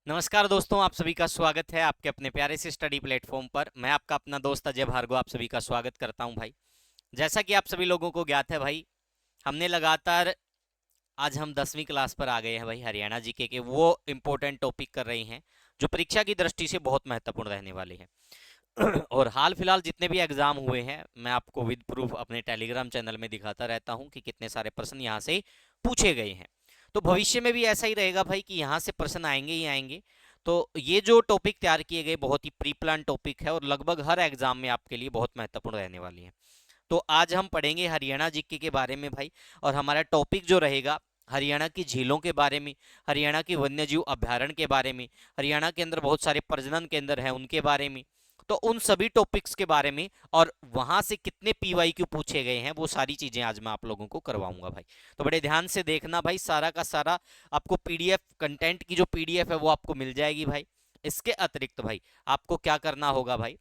नमस्कार दोस्तों, आप सभी का स्वागत है आपके अपने प्यारे से स्टडी प्लेटफॉर्म पर। मैं आपका अपना दोस्त अजय भार्गव आप सभी का स्वागत करता हूं भाई। जैसा कि आप सभी लोगों को ज्ञात है भाई, हमने लगातार आज हम 10वीं क्लास पर आ गए हैं भाई। हरियाणा जीके के वो इम्पोर्टेंट टॉपिक कर रहे हैं जो परीक्षा की दृष्टि से बहुत महत्वपूर्ण रहने वाले हैं। और हाल फिलहाल जितने भी एग्जाम हुए हैं, मैं आपको विद प्रूफ अपने टेलीग्राम चैनल में दिखाता रहता हूं कि कितने सारे प्रश्न यहाँ से पूछे गए हैं। तो भविष्य में भी ऐसा ही रहेगा भाई कि यहाँ से प्रश्न आएंगे ही आएंगे। तो ये जो टॉपिक तैयार किए गए बहुत ही प्री प्लान टॉपिक है और लगभग हर एग्जाम में आपके लिए बहुत महत्वपूर्ण रहने वाली है। तो आज हम पढ़ेंगे हरियाणा जीके के बारे में भाई। और हमारा टॉपिक जो रहेगा हरियाणा की झीलों के बारे में, हरियाणा की वन्यजीव अभ्यारण्य के बारे में, हरियाणा के अंदर बहुत सारे प्रजनन केंद्र हैं उनके बारे में। तो उन सभी टॉपिक्स के बारे में और वहां से कितने पीवाईक्यू पूछे गए हैं वो सारी चीजें आज मैं आप लोगों को करवाऊंगा भाई। तो बड़े ध्यान से देखना भाई, सारा का सारा आपको पीडीएफ कंटेंट की जो पीडीएफ है वो आपको मिल जाएगी भाई। इसके अतिरिक्त भाई आपको क्या करना होगा भाई,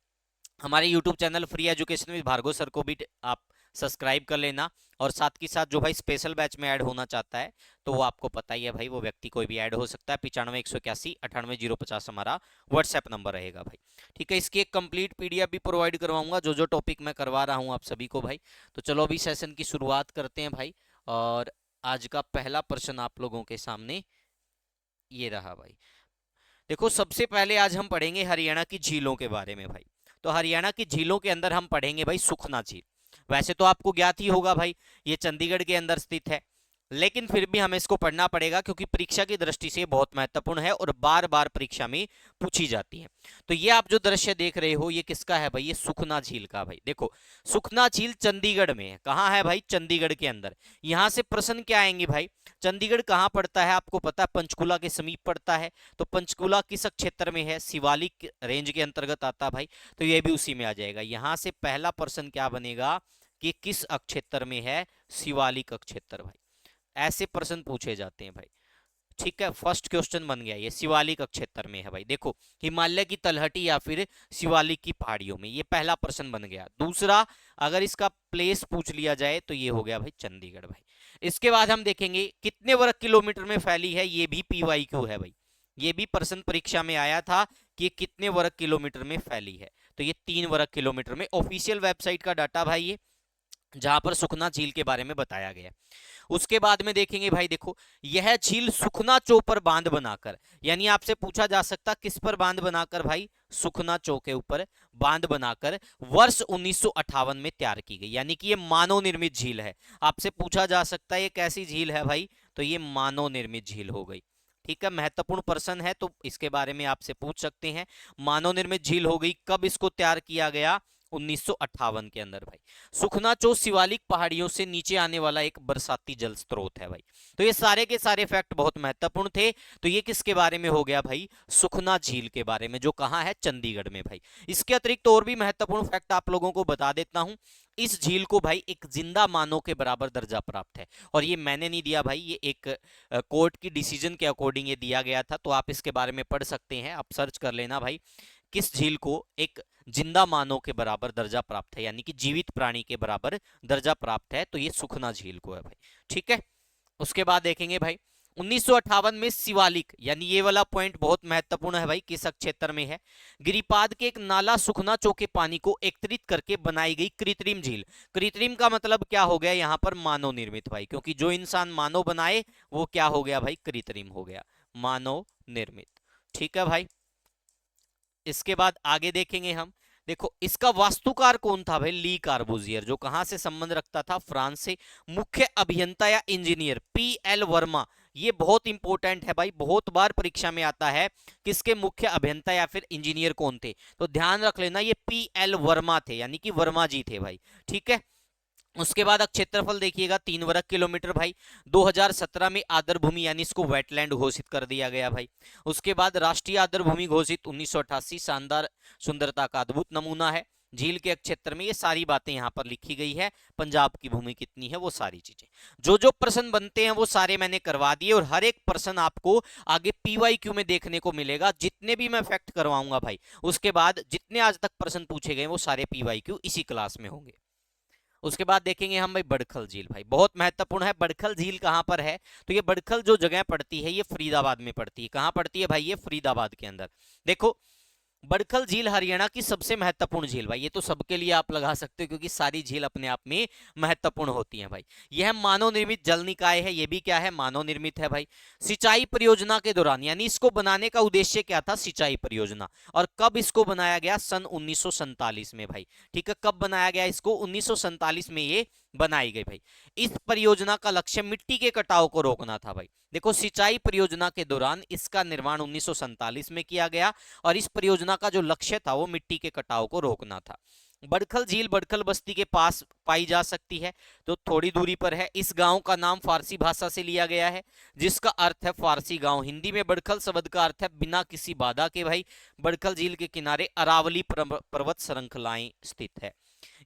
हमारे YouTube channel free education with Bhargav sir को भी आप सब्सक्राइब कर लेना। और साथ के साथ जो भाई स्पेशल बैच में ऐड होना चाहता है तो वो आपको पता ही है भाई, वो व्यक्ति कोई भी ऐड हो सकता है। 95 181 98 050 हमारा व्हाट्सएप नंबर रहेगा भाई। ठीक है, इसकी एक कंप्लीट पीडीएफ भी प्रोवाइड करवाऊंगा जो जो टॉपिक मैं करवा रहा हूँ आप सभी को भाई। तो चलो अभी सेशन की शुरुआत करते हैं भाई। और आज का पहला प्रश्न आप लोगों के सामने ये रहा भाई। देखो, सबसे पहले आज हम पढ़ेंगे हरियाणा की झीलों के बारे में भाई। तो हरियाणा की झीलों के अंदर हम पढ़ेंगे भाई सुखना झील। वैसे तो आपको ज्ञात ही होगा भाई, ये चंडीगढ़ के अंदर स्थित है, लेकिन फिर भी हमें इसको पढ़ना पड़ेगा क्योंकि परीक्षा की दृष्टि से बहुत महत्वपूर्ण है और बार बार परीक्षा में पूछी जाती है। तो ये आप जो दृश्य देख रहे हो ये किसका है भाई, ये सुखना झील का भाई। देखो, सुखना झील चंडीगढ़ में है। कहाँ है भाई, चंडीगढ़ के अंदर। यहाँ से प्रश्न क्या आएंगे भाई, चंडीगढ़ कहाँ पड़ता है आपको पता है, पंचकुला के समीप पड़ता है। तो पंचकुला किस क्षेत्र में है, शिवालिक रेंज के अंतर्गत आता है भाई। तो ये भी उसी में आ जाएगा। यहाँ से पहला प्रश्न क्या बनेगा कि किस क्षेत्र में है, शिवालिक क्षेत्र भाई। ऐसे प्रश्न पूछे जाते हैं भाई। ठीक है, फर्स्ट क्वेश्चन बन गया, ये शिवालिक क्षेत्र में है भाई। देखो, हिमालय की तलहटी या फिर शिवालिक की पहाड़ियों में, ये पहला प्रश्न बन गया। दूसरा, अगर इसका प्लेस पूछ लिया जाए तो ये हो गया भाई चंडीगढ़ भाई। इसके बाद हम देखेंगे कितने वर्ग किलोमीटर में फैली है, ये भी पीवाईक्यू है भाई। ये भी प्रश्न परीक्षा में आया था कि ये कितने वर्ग किलोमीटर में फैली है। तो ये 3 वर्ग किलोमीटर में, ऑफिशियल वेबसाइट का डाटा भाई ये, जहां पर सुखना झील के बारे में बताया गया। उसके बाद में देखेंगे भाई, देखो यह झील सुखना चो पर बांध बनाकर, यानी आपसे पूछा जा सकता किस पर बांध बनाकर भाई, सुखना चो के ऊपर बांध बनाकर वर्ष 1958 में तैयार की गई, यानी कि ये मानव निर्मित झील है। आपसे पूछा जा सकता है ये कैसी झील है भाई, तो ये मानव निर्मित झील हो गई। ठीक है, महत्वपूर्ण प्रश्न है तो इसके बारे में आपसे पूछ सकते हैं। मानव निर्मित झील हो गई, कब इसको तैयार किया गया, 1958 के अंदर भाई। सुखना चो शिवालिक पहाड़ियों से नीचे आने वाला एक बरसाती जल स्रोत है भाई। तो ये सारे के सारे फैक्ट बहुत महत्वपूर्ण थे। तो ये किसके बारे में हो गया भाई, सुखना झील के बारे में, जो कहाँ है, चंडीगढ़ में भाई। इसके अतिरिक्त और भी महत्वपूर्ण फैक्ट आप लोगों को बता देता हूं। इस झील को भाई एक जिंदा मानव के बराबर दर्जा प्राप्त है। और ये मैंने नहीं दिया भाई, ये एक कोर्ट की डिसीजन के अकॉर्डिंग ये दिया गया था। तो आप इसके बारे में पढ़ सकते हैं, आप सर्च कर लेना भाई। किस झील को एक जिंदा मानव के बराबर दर्जा प्राप्त है, यानी कि जीवित प्राणी के बराबर दर्जा प्राप्त है, तो ये सुखना झील को है भाई। ठीक है, उसके बाद देखेंगे भाई 1958 में शिवालिक, यानी ये वाला पॉइंट बहुत महत्वपूर्ण है भाई, किस क्षेत्र में है, गिरिपाद के एक नाला सुखना चो के पानी को एकत्रित करके बनाई गई कृत्रिम झील। कृत्रिम का मतलब क्या हो गया यहाँ पर, मानव निर्मित भाई, क्योंकि जो इंसान मानव बनाए वो क्या हो गया भाई, कृत्रिम हो गया, मानव निर्मित। ठीक है भाई, इसके बाद आगे देखेंगे हम। देखो, इसका वास्तुकार कौन था भाई, ली कार्बूजियर, जो कहां से संबंध रखता था, फ्रांस से। मुख्य अभियंता या इंजीनियर पीएल वर्मा, ये बहुत इंपॉर्टेंट है भाई, बहुत बार परीक्षा में आता है, किसके मुख्य अभियंता या फिर इंजीनियर कौन थे, तो ध्यान रख लेना ये पीएल वर्मा थे, यानी कि वर्मा जी थे भाई। ठीक है, उसके बाद क्षेत्रफल देखिएगा 3 वर्ग किलोमीटर भाई। 2017 में आदर भूमि यानी इसको वेटलैंड घोषित कर दिया गया भाई। उसके बाद राष्ट्रीय आदर भूमि घोषित 1988, शानदार सुंदरता का अद्भुत नमूना है। झील के क्षेत्र में ये सारी बातें यहाँ पर लिखी गई है, पंजाब की भूमि कितनी है, वो सारी चीजें, जो जो प्रश्न बनते हैं वो सारे मैंने करवा दिए। और हर एक प्रश्न आपको आगे पीवाईक्यू में देखने को मिलेगा, जितने भी मैं फैक्ट करवाऊंगा भाई। उसके बाद जितने आज तक प्रश्न पूछे गए वो सारे पीवाईक्यू इसी क्लास में होंगे। उसके बाद देखेंगे हम भाई बड़खल झील, भाई बहुत महत्वपूर्ण है। बड़खल झील कहाँ पर है? तो ये बड़खल जो जगह पड़ती है ये फरीदाबाद में पड़ती है। कहाँ पड़ती है भाई? ये फरीदाबाद के अंदर। देखो, बड़खल झील हरियाणा की सबसे महत्वपूर्ण झील, भाई ये तो सबके लिए आप लगा सकते हो क्योंकि सारी झील अपने आप में महत्वपूर्ण होती हैं भाई। यह मानव निर्मित जल निकाय है। ये भी क्या है? मानव निर्मित है भाई। सिंचाई परियोजना के दौरान, यानी इसको बनाने का उद्देश्य क्या था? सिंचाई परियोजना। और कब इसको बनाया गया? सन 1947 में भाई। ठीक है, कब बनाया गया इसको? 1947 में ये बनाई गई भाई। इस परियोजना का लक्ष्य मिट्टी के कटाव को रोकना था भाई। देखो, सिंचाई परियोजना के दौरान इसका निर्माण 1947 में किया गया और इस परियोजना का जो लक्ष्य था वो मिट्टी के कटाव को रोकना था। बड़खल झील बड़खल बस्ती के पास पाई जा सकती है, तो थोड़ी दूरी पर है। इस गांव का नाम फारसी भाषा से लिया गया है जिसका अर्थ है फारसी गांव। हिंदी में बड़खल शब्द का अर्थ है बिना किसी बाधा के भाई। बड़खल झील के किनारे अरावली पर्वत श्रृंखलाएं स्थित है।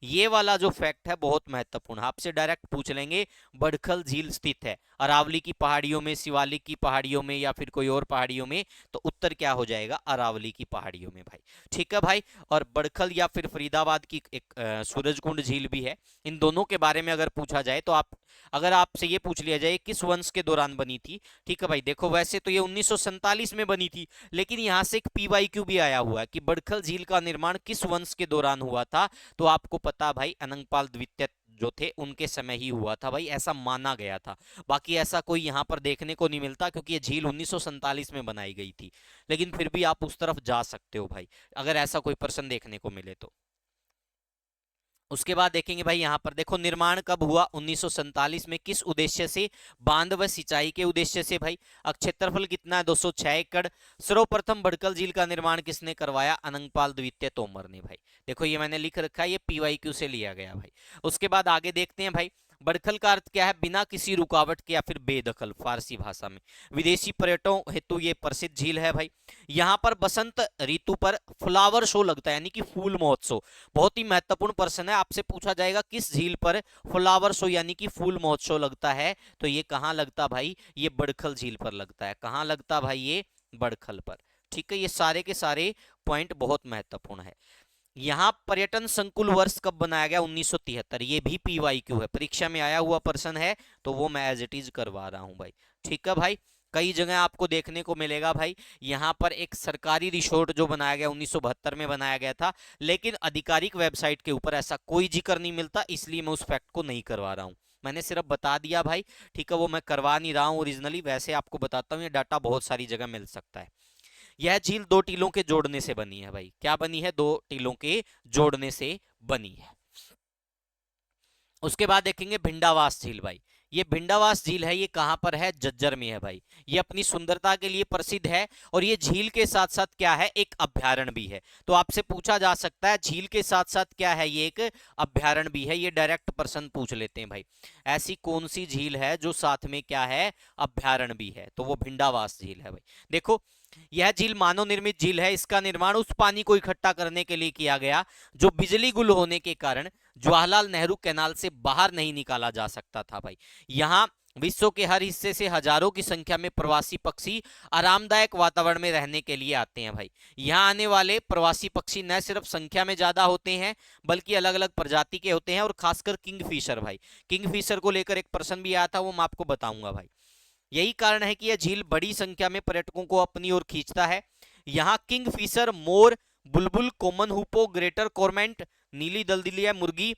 ये वाला जो फैक्ट है बहुत महत्वपूर्ण, आपसे डायरेक्ट पूछ लेंगे। बड़खल झील स्थित है अरावली की पहाड़ियों में, शिवालिक की पहाड़ियों में या फिर कोई और पहाड़ियों में, तो उत्तर क्या हो जाएगा? अरावली की पहाड़ियों में भाई। ठीक है भाई। और बड़खल या फिर फरीदाबाद की एक सूरजकुंड झील भी है। इन दोनों के बारे में अगर पूछा जाए तो अगर आपसे ये पूछ लिया जाए किस वंश के दौरान बनी थी, ठीक है भाई, देखो वैसे तो ये 1947 में बनी थी, लेकिन यहाँ से एक PYQ भी आया हुआ है कि बड़खल झील का निर्माण किस वंश के दौरान हुआ था। तो आपको पता भाई, अनंगपाल द्वितीय जो थे उनके समय ही हुआ था भाई, ऐसा माना गया था। बाकी ऐसा कोई यहाँ पर देखने को नहीं मिलता क्योंकि ये झील 1947 में बनाई गई थी, लेकिन फिर भी आप उस तरफ जा सकते हो भाई अगर ऐसा कोई प्रश्न देखने को मिले तो। उसके बाद देखेंगे भाई, यहाँ पर देखो निर्माण कब हुआ? 1947 में। किस उद्देश्य से? बांध व सिंचाई के उद्देश्य से भाई। क्षेत्रफल कितना है? 206 एकड़। सर्वप्रथम बड़खल झील का निर्माण किसने करवाया? अनंगपाल द्वितीय तोमर ने भाई। देखो ये मैंने लिख रखा है, ये PYQ से लिया गया भाई। उसके बाद आगे देखते हैं भाई, बड़खल का अर्थ क्या है? बिना किसी रुकावट के या फिर बेदखल, फारसी भाषा में। विदेशी पर्यटकों हेतु ये प्रसिद्ध झील है भाई। यहाँ पर बसंत ऋतु पर फ्लावर शो लगता है, यानी कि फूल महोत्सव। बहुत ही महत्वपूर्ण प्रश्न है, आपसे पूछा जाएगा किस झील पर फ्लावर शो यानी कि फूल महोत्सव लगता है, तो ये कहाँ लगता भाई? ये बड़खल झील पर लगता है। कहाँ लगता भाई? ये बड़खल पर। ठीक है, ये सारे के सारे पॉइंट बहुत महत्वपूर्ण है। यहाँ पर्यटन संकुल वर्ष कब बनाया गया? 1973। ये भी PYQ है, परीक्षा में आया हुआ प्रश्न है, तो वो मैं एज इट इज करवा रहा हूं भाई। ठीक है भाई। कई जगह आपको देखने को मिलेगा भाई, यहाँ पर एक सरकारी रिसोर्ट जो बनाया गया 1972 में बनाया गया था, लेकिन आधिकारिक वेबसाइट के ऊपर ऐसा कोई जिक्र नहीं मिलता, इसलिए मैं उस फैक्ट को नहीं करवा रहा हूँ। मैंने सिर्फ बता दिया भाई, ठीक है, वो मैं करवा नहीं रहा हूँ ओरिजिनली, वैसे आपको बताता हूँ, ये डाटा बहुत सारी जगह मिल सकता है। यह झील दो टीलों के जोड़ने से बनी है भाई। क्या बनी है? दो टीलों के जोड़ने से बनी है। उसके बाद देखेंगे भिंडावास झील भाई। ये भिंडावास झील है, ये कहां पर है? झज्जर में है भाई। ये अपनी सुंदरता के लिए प्रसिद्ध है और ये झील के साथ साथ क्या है? एक अभ्यारण्य भी है। तो आपसे पूछा जा सकता है झील के साथ साथ क्या है? ये एक अभ्यारण्य भी है। ये डायरेक्ट प्रश्न पूछ लेते हैं भाई, ऐसी कौन सी झील है जो साथ में क्या है? अभ्यारण्य भी है, तो वो भिंडावास झील है भाई। देखो, यह झील मानव निर्मित झील है। इसका निर्माण उस पानी को इकट्ठा करने के लिए किया गया जो बिजली गुल होने के कारण जवाहरलाल नेहरू कैनाल से बाहर नहीं निकाला जा सकता था भाई। यहाँ विश्व के हर हिस्से से हजारों की संख्या में प्रवासी पक्षी आरामदायक वातावरण में रहने के लिए आते हैं भाई। यहाँ आने वाले प्रवासी पक्षी न सिर्फ संख्या में ज्यादा होते हैं बल्कि अलग अलग प्रजाति के होते हैं, और खासकर किंगफिशर भाई। किंगफिशर को लेकर एक प्रश्न भी आया था, वो मैं आपको बताऊंगा भाई। यही कारण है कि यह झील बड़ी संख्या में पर्यटकों को अपनी ओर खींचता है। यहाँ किंगफिशर, मोर, बुलबुल, कॉमन हुपो, ग्रेटर कॉर्मेंट, नीली दलदलिया मुर्गी,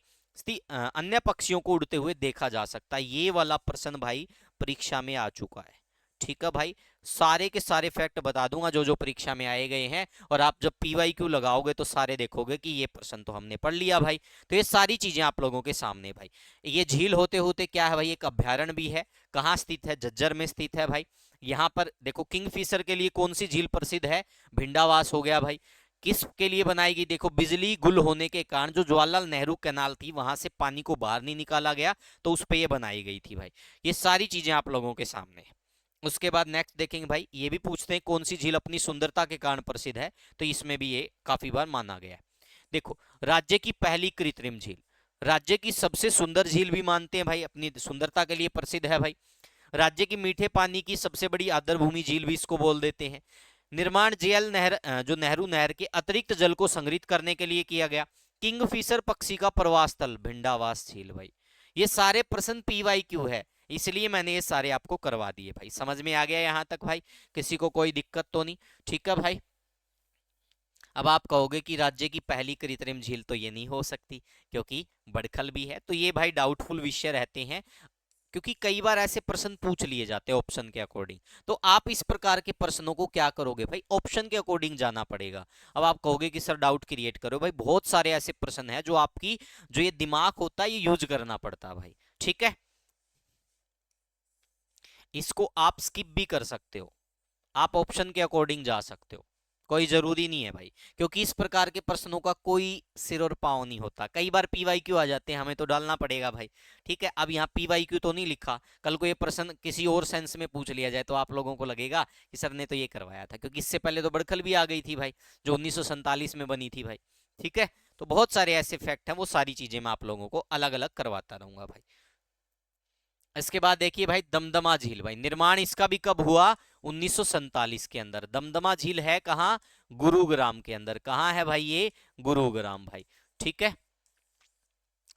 अन्य पक्षियों को उड़ते हुए देखा जा सकता है। ये वाला प्रश्न भाई परीक्षा में आ चुका है। ठीक है भाई, सारे के सारे फैक्ट बता दूंगा जो जो परीक्षा में आए गए हैं, और आप जब PYQ लगाओगे तो सारे देखोगे कि ये प्रश्न तो हमने पढ़ लिया भाई। तो ये सारी चीजें आप लोगों के सामने भाई। ये झील होते होते क्या है भाई? एक अभ्यारण्य भी है। कहाँ स्थित है? झज्जर में स्थित है भाई। यहाँ पर देखो, किंगफिशर के लिए कौन सी झील प्रसिद्ध है? भिंडावास हो गया भाई। किसके लिए बनाई गई? देखो, बिजली गुल होने के कारण जो जवाहरलाल नेहरू कैनाल थी वहां से पानी को बाहर नहीं निकाला गया, तो उस पर यह बनाई गई थी भाई। ये सारी चीजें आप लोगों के सामने है। उसके बाद नेक्स्ट देखेंगे भाई, ये भी पूछते हैं कौन सी झील अपनी सुंदरता के कारण प्रसिद्ध है, तो इसमें भी ये काफी बार माना गया है। देखो, राज्य की पहली कृत्रिम झील, राज्य की सबसे सुंदर झील भी मानते हैं भाई, अपनी सुंदरता के लिए प्रसिद्ध है भाई। राज्य की मीठे पानी की सबसे बड़ी आर्द्रभूमि झील भी इसको बोल देते हैं। निर्माण जेएल नहर जो नेहरू नहर के अतिरिक्त जल को संग्रहित करने के लिए किया गया। किंगफिशर पक्षी का प्रवास स्थल भिंडावास झील भाई। ये सारे प्रश्न PYQ है, इसलिए मैंने ये सारे आपको करवा दिए भाई। समझ में आ गया यहां तक भाई? किसी को कोई दिक्कत तो नहीं? ठीक है भाई। अब आप कहोगे कि राज्य की पहली कृत्रिम झील तो ये नहीं हो सकती क्योंकि बड़खल भी है, तो ये भाई डाउटफुल विषय रहते हैं, क्योंकि कई बार ऐसे प्रश्न पूछ लिए जाते हैं ऑप्शन के अकॉर्डिंग। तो आप इस प्रकार के प्रश्नों को क्या करोगे भाई, ऑप्शन के अकॉर्डिंग जाना पड़ेगा। अब आप कहोगे कि सर डाउट क्रिएट करो, भाई बहुत सारे ऐसे प्रश्न हैं जो आपकी जो ये दिमाग होता है ये यूज करना पड़ता है भाई। ठीक है, इसको आप स्किप भी कर सकते हो, आप ऑप्शन के अकॉर्डिंग जा सकते हो, कोई जरूरी नहीं है भाई, क्योंकि इस प्रकार के प्रश्नों का कोई सिर और पांव नहीं होता। कई बार PYQ आ जाते हैं, हमें तो डालना पड़ेगा भाई। ठीक है, अब यहाँ PYQ तो नहीं लिखा, कल को ये प्रश्न किसी और सेंस में पूछ लिया जाए तो आप लोगों को लगेगा कि सर ने तो ये करवाया था, क्योंकि इससे पहले तो बड़खल भी आ गई थी भाई, जो 1947 में बनी थी भाई। ठीक है, तो बहुत सारे ऐसे फैक्ट हैं, वो सारी चीजें मैं आप लोगों को अलग अलग करवाता रहूंगा भाई। इसके बाद देखिए भाई, दमदमा झील भाई, निर्माण इसका भी कब हुआ? 1947 के अंदर। दमदमा झील है कहाँ? गुरुग्राम के अंदर। कहाँ है भाई ये? गुरुग्राम भाई। ठीक है,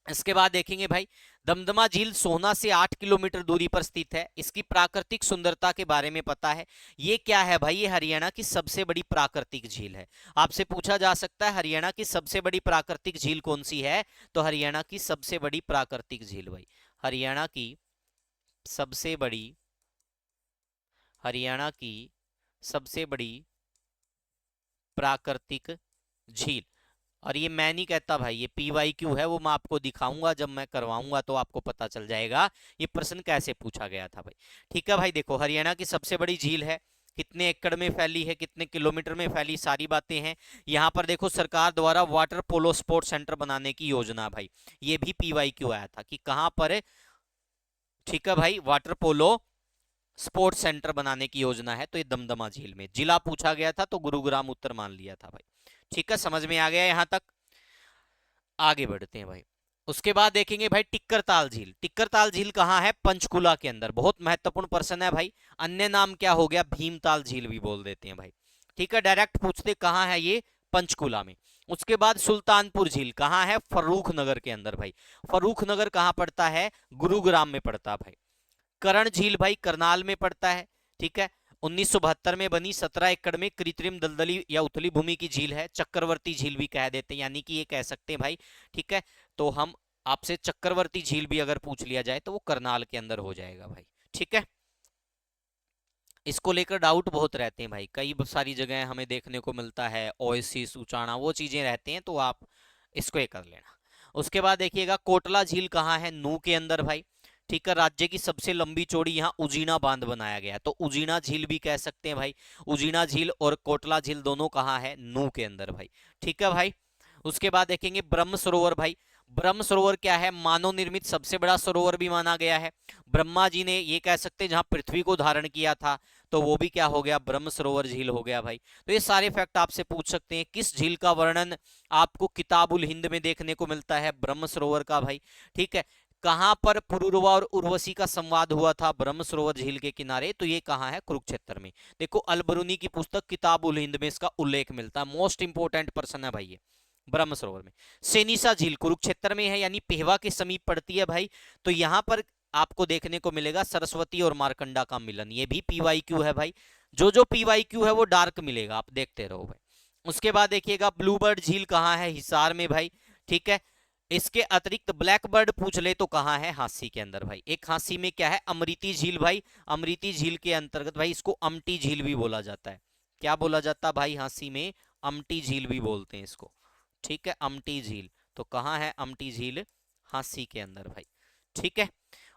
इसके बाद देखेंगे भाई, दमदमा झील सोहना से 8 किलोमीटर दूरी पर स्थित है। इसकी प्राकृतिक सुंदरता के बारे में पता है? ये क्या है भाई? ये हरियाणा की सबसे बड़ी प्राकृतिक झील है। आपसे पूछा जा सकता है हरियाणा की सबसे बड़ी प्राकृतिक झील कौन सी है, तो हरियाणा की सबसे बड़ी प्राकृतिक झील भाई, हरियाणा की सबसे बड़ी, हरियाणा की सबसे बड़ी प्राकृतिक झील। और ये मैं नहीं कहता भाई, ये PYQ है, वो मैं आपको दिखाऊंगा जब मैं करवाऊंगा तो आपको पता चल जाएगा ये प्रश्न कैसे पूछा गया था भाई। ठीक है भाई, देखो हरियाणा की सबसे बड़ी झील है, कितने एकड़ में फैली है, कितने किलोमीटर में फैली, सारी बातें हैं यहाँ पर। देखो सरकार द्वारा वाटर पोलो स्पोर्ट्स सेंटर बनाने की योजना भाई, ये भी PYQ आया था कि कहां पर। ठीक है भाई, वाटर पोलो स्पोर्ट्स सेंटर बनाने की योजना है, तो ये दमदमा झील में। जिला पूछा गया था तो गुरुग्राम उत्तर मान लिया था भाई। ठीक है, समझ में आ गया यहां तक? आगे बढ़ते हैं भाई। उसके बाद देखेंगे भाई, टिक्करताल झील। टिक्करताल झील कहाँ है? पंचकुला के अंदर। बहुत महत्वपूर्ण प्रश्न है भाई। अन्य नाम क्या हो गया? भीमताल झील भी बोल देते हैं भाई। ठीक है, डायरेक्ट पूछते कहाँ है ये? पंचकुला में। उसके बाद सुल्तानपुर झील कहाँ है? फर्रुख नगर के अंदर भाई। फर्रुख नगर कहाँ पड़ता है? गुरुग्राम में पड़ता है भाई। करण झील भाई करनाल में पड़ता है। ठीक है, 1972 में बनी, 17 एकड़ में कृत्रिम दलदली या उथली भूमि की झील है। चक्रवर्ती झील भी कह देते हैं, यानी कि ये कह सकते हैं भाई। ठीक है, तो हम आपसे चक्रवर्ती झील भी अगर पूछ लिया जाए तो वो करनाल के अंदर हो जाएगा भाई। ठीक है, इसको लेकर डाउट बहुत रहते हैं भाई, कई सारी जगह हमें देखने को मिलता है ओएसिस, उचाना, वो चीजें रहते हैं, तो आप इसको ये कर लेना। उसके बाद देखिएगा, कोटला झील कहाँ है? नू के अंदर भाई। ठीक है, राज्य की सबसे लंबी चौड़ी यहाँ उजीना बांध बनाया गया, तो उजीना झील भी कह सकते हैं भाई। उजीना झील और कोटला झील दोनों कहाँ है? नू के अंदर भाई। ठीक है भाई, उसके बाद देखेंगे ब्रह्म सरोवर भाई। ब्रह्म सरोवर क्या है? मानव निर्मित सबसे बड़ा सरोवर भी माना गया है। ब्रह्मा जी ने, ये कह सकते हैं, जहां पृथ्वी को धारण किया था, तो वो भी क्या हो गया? ब्रह्म सरोवर झील हो गया भाई। तो ये सारे फैक्ट आपसे पूछ सकते हैं। किस झील का वर्णन आपको किताबुल हिंद में देखने को मिलता है? ब्रह्म सरोवर का भाई। ठीक है, कहां पर पुरुरवा और उर्वशी का संवाद हुआ था? ब्रह्म सरोवर झील के किनारे। तो ये कहां है? कुरुक्षेत्र में। देखो अलबरूनी की पुस्तक किताबुल हिंद में इसका उल्लेख मिलता है। मोस्ट इंपोर्टेंट पर्सन है भाई ये, ब्रह्म सरोवर में। सेनिसा झील कुरुक्षेत्र में है, यानी पेहवा के समीप पड़ती है भाई। तो यहां पर आपको देखने को मिलेगा सरस्वती और मारकंडा का मिलन, ये भी PYQ है भाई। जो PYQ है वो डार्क मिलेगा, आप देखते रहो भाई। उसके बाद देखिएगा, ब्लूबर्ड झील कहाँ है? हिसार में भाई। ठीक है, इसके अतिरिक्त ब्लैक बर्ड पूछ ले तो कहाँ है? हांसी के अंदर भाई। एक हांसी में क्या है? अमृति झील भाई। अमृति झील के अंतर्गत भाई इसको अमटी झील भी बोला जाता है। क्या बोला जाता है भाई? हांसी में अमटी झील भी बोलते हैं इसको। ठीक है, अमटी झील, तो कहाँ है अमटी झील? हांसी के अंदर भाई। ठीक है,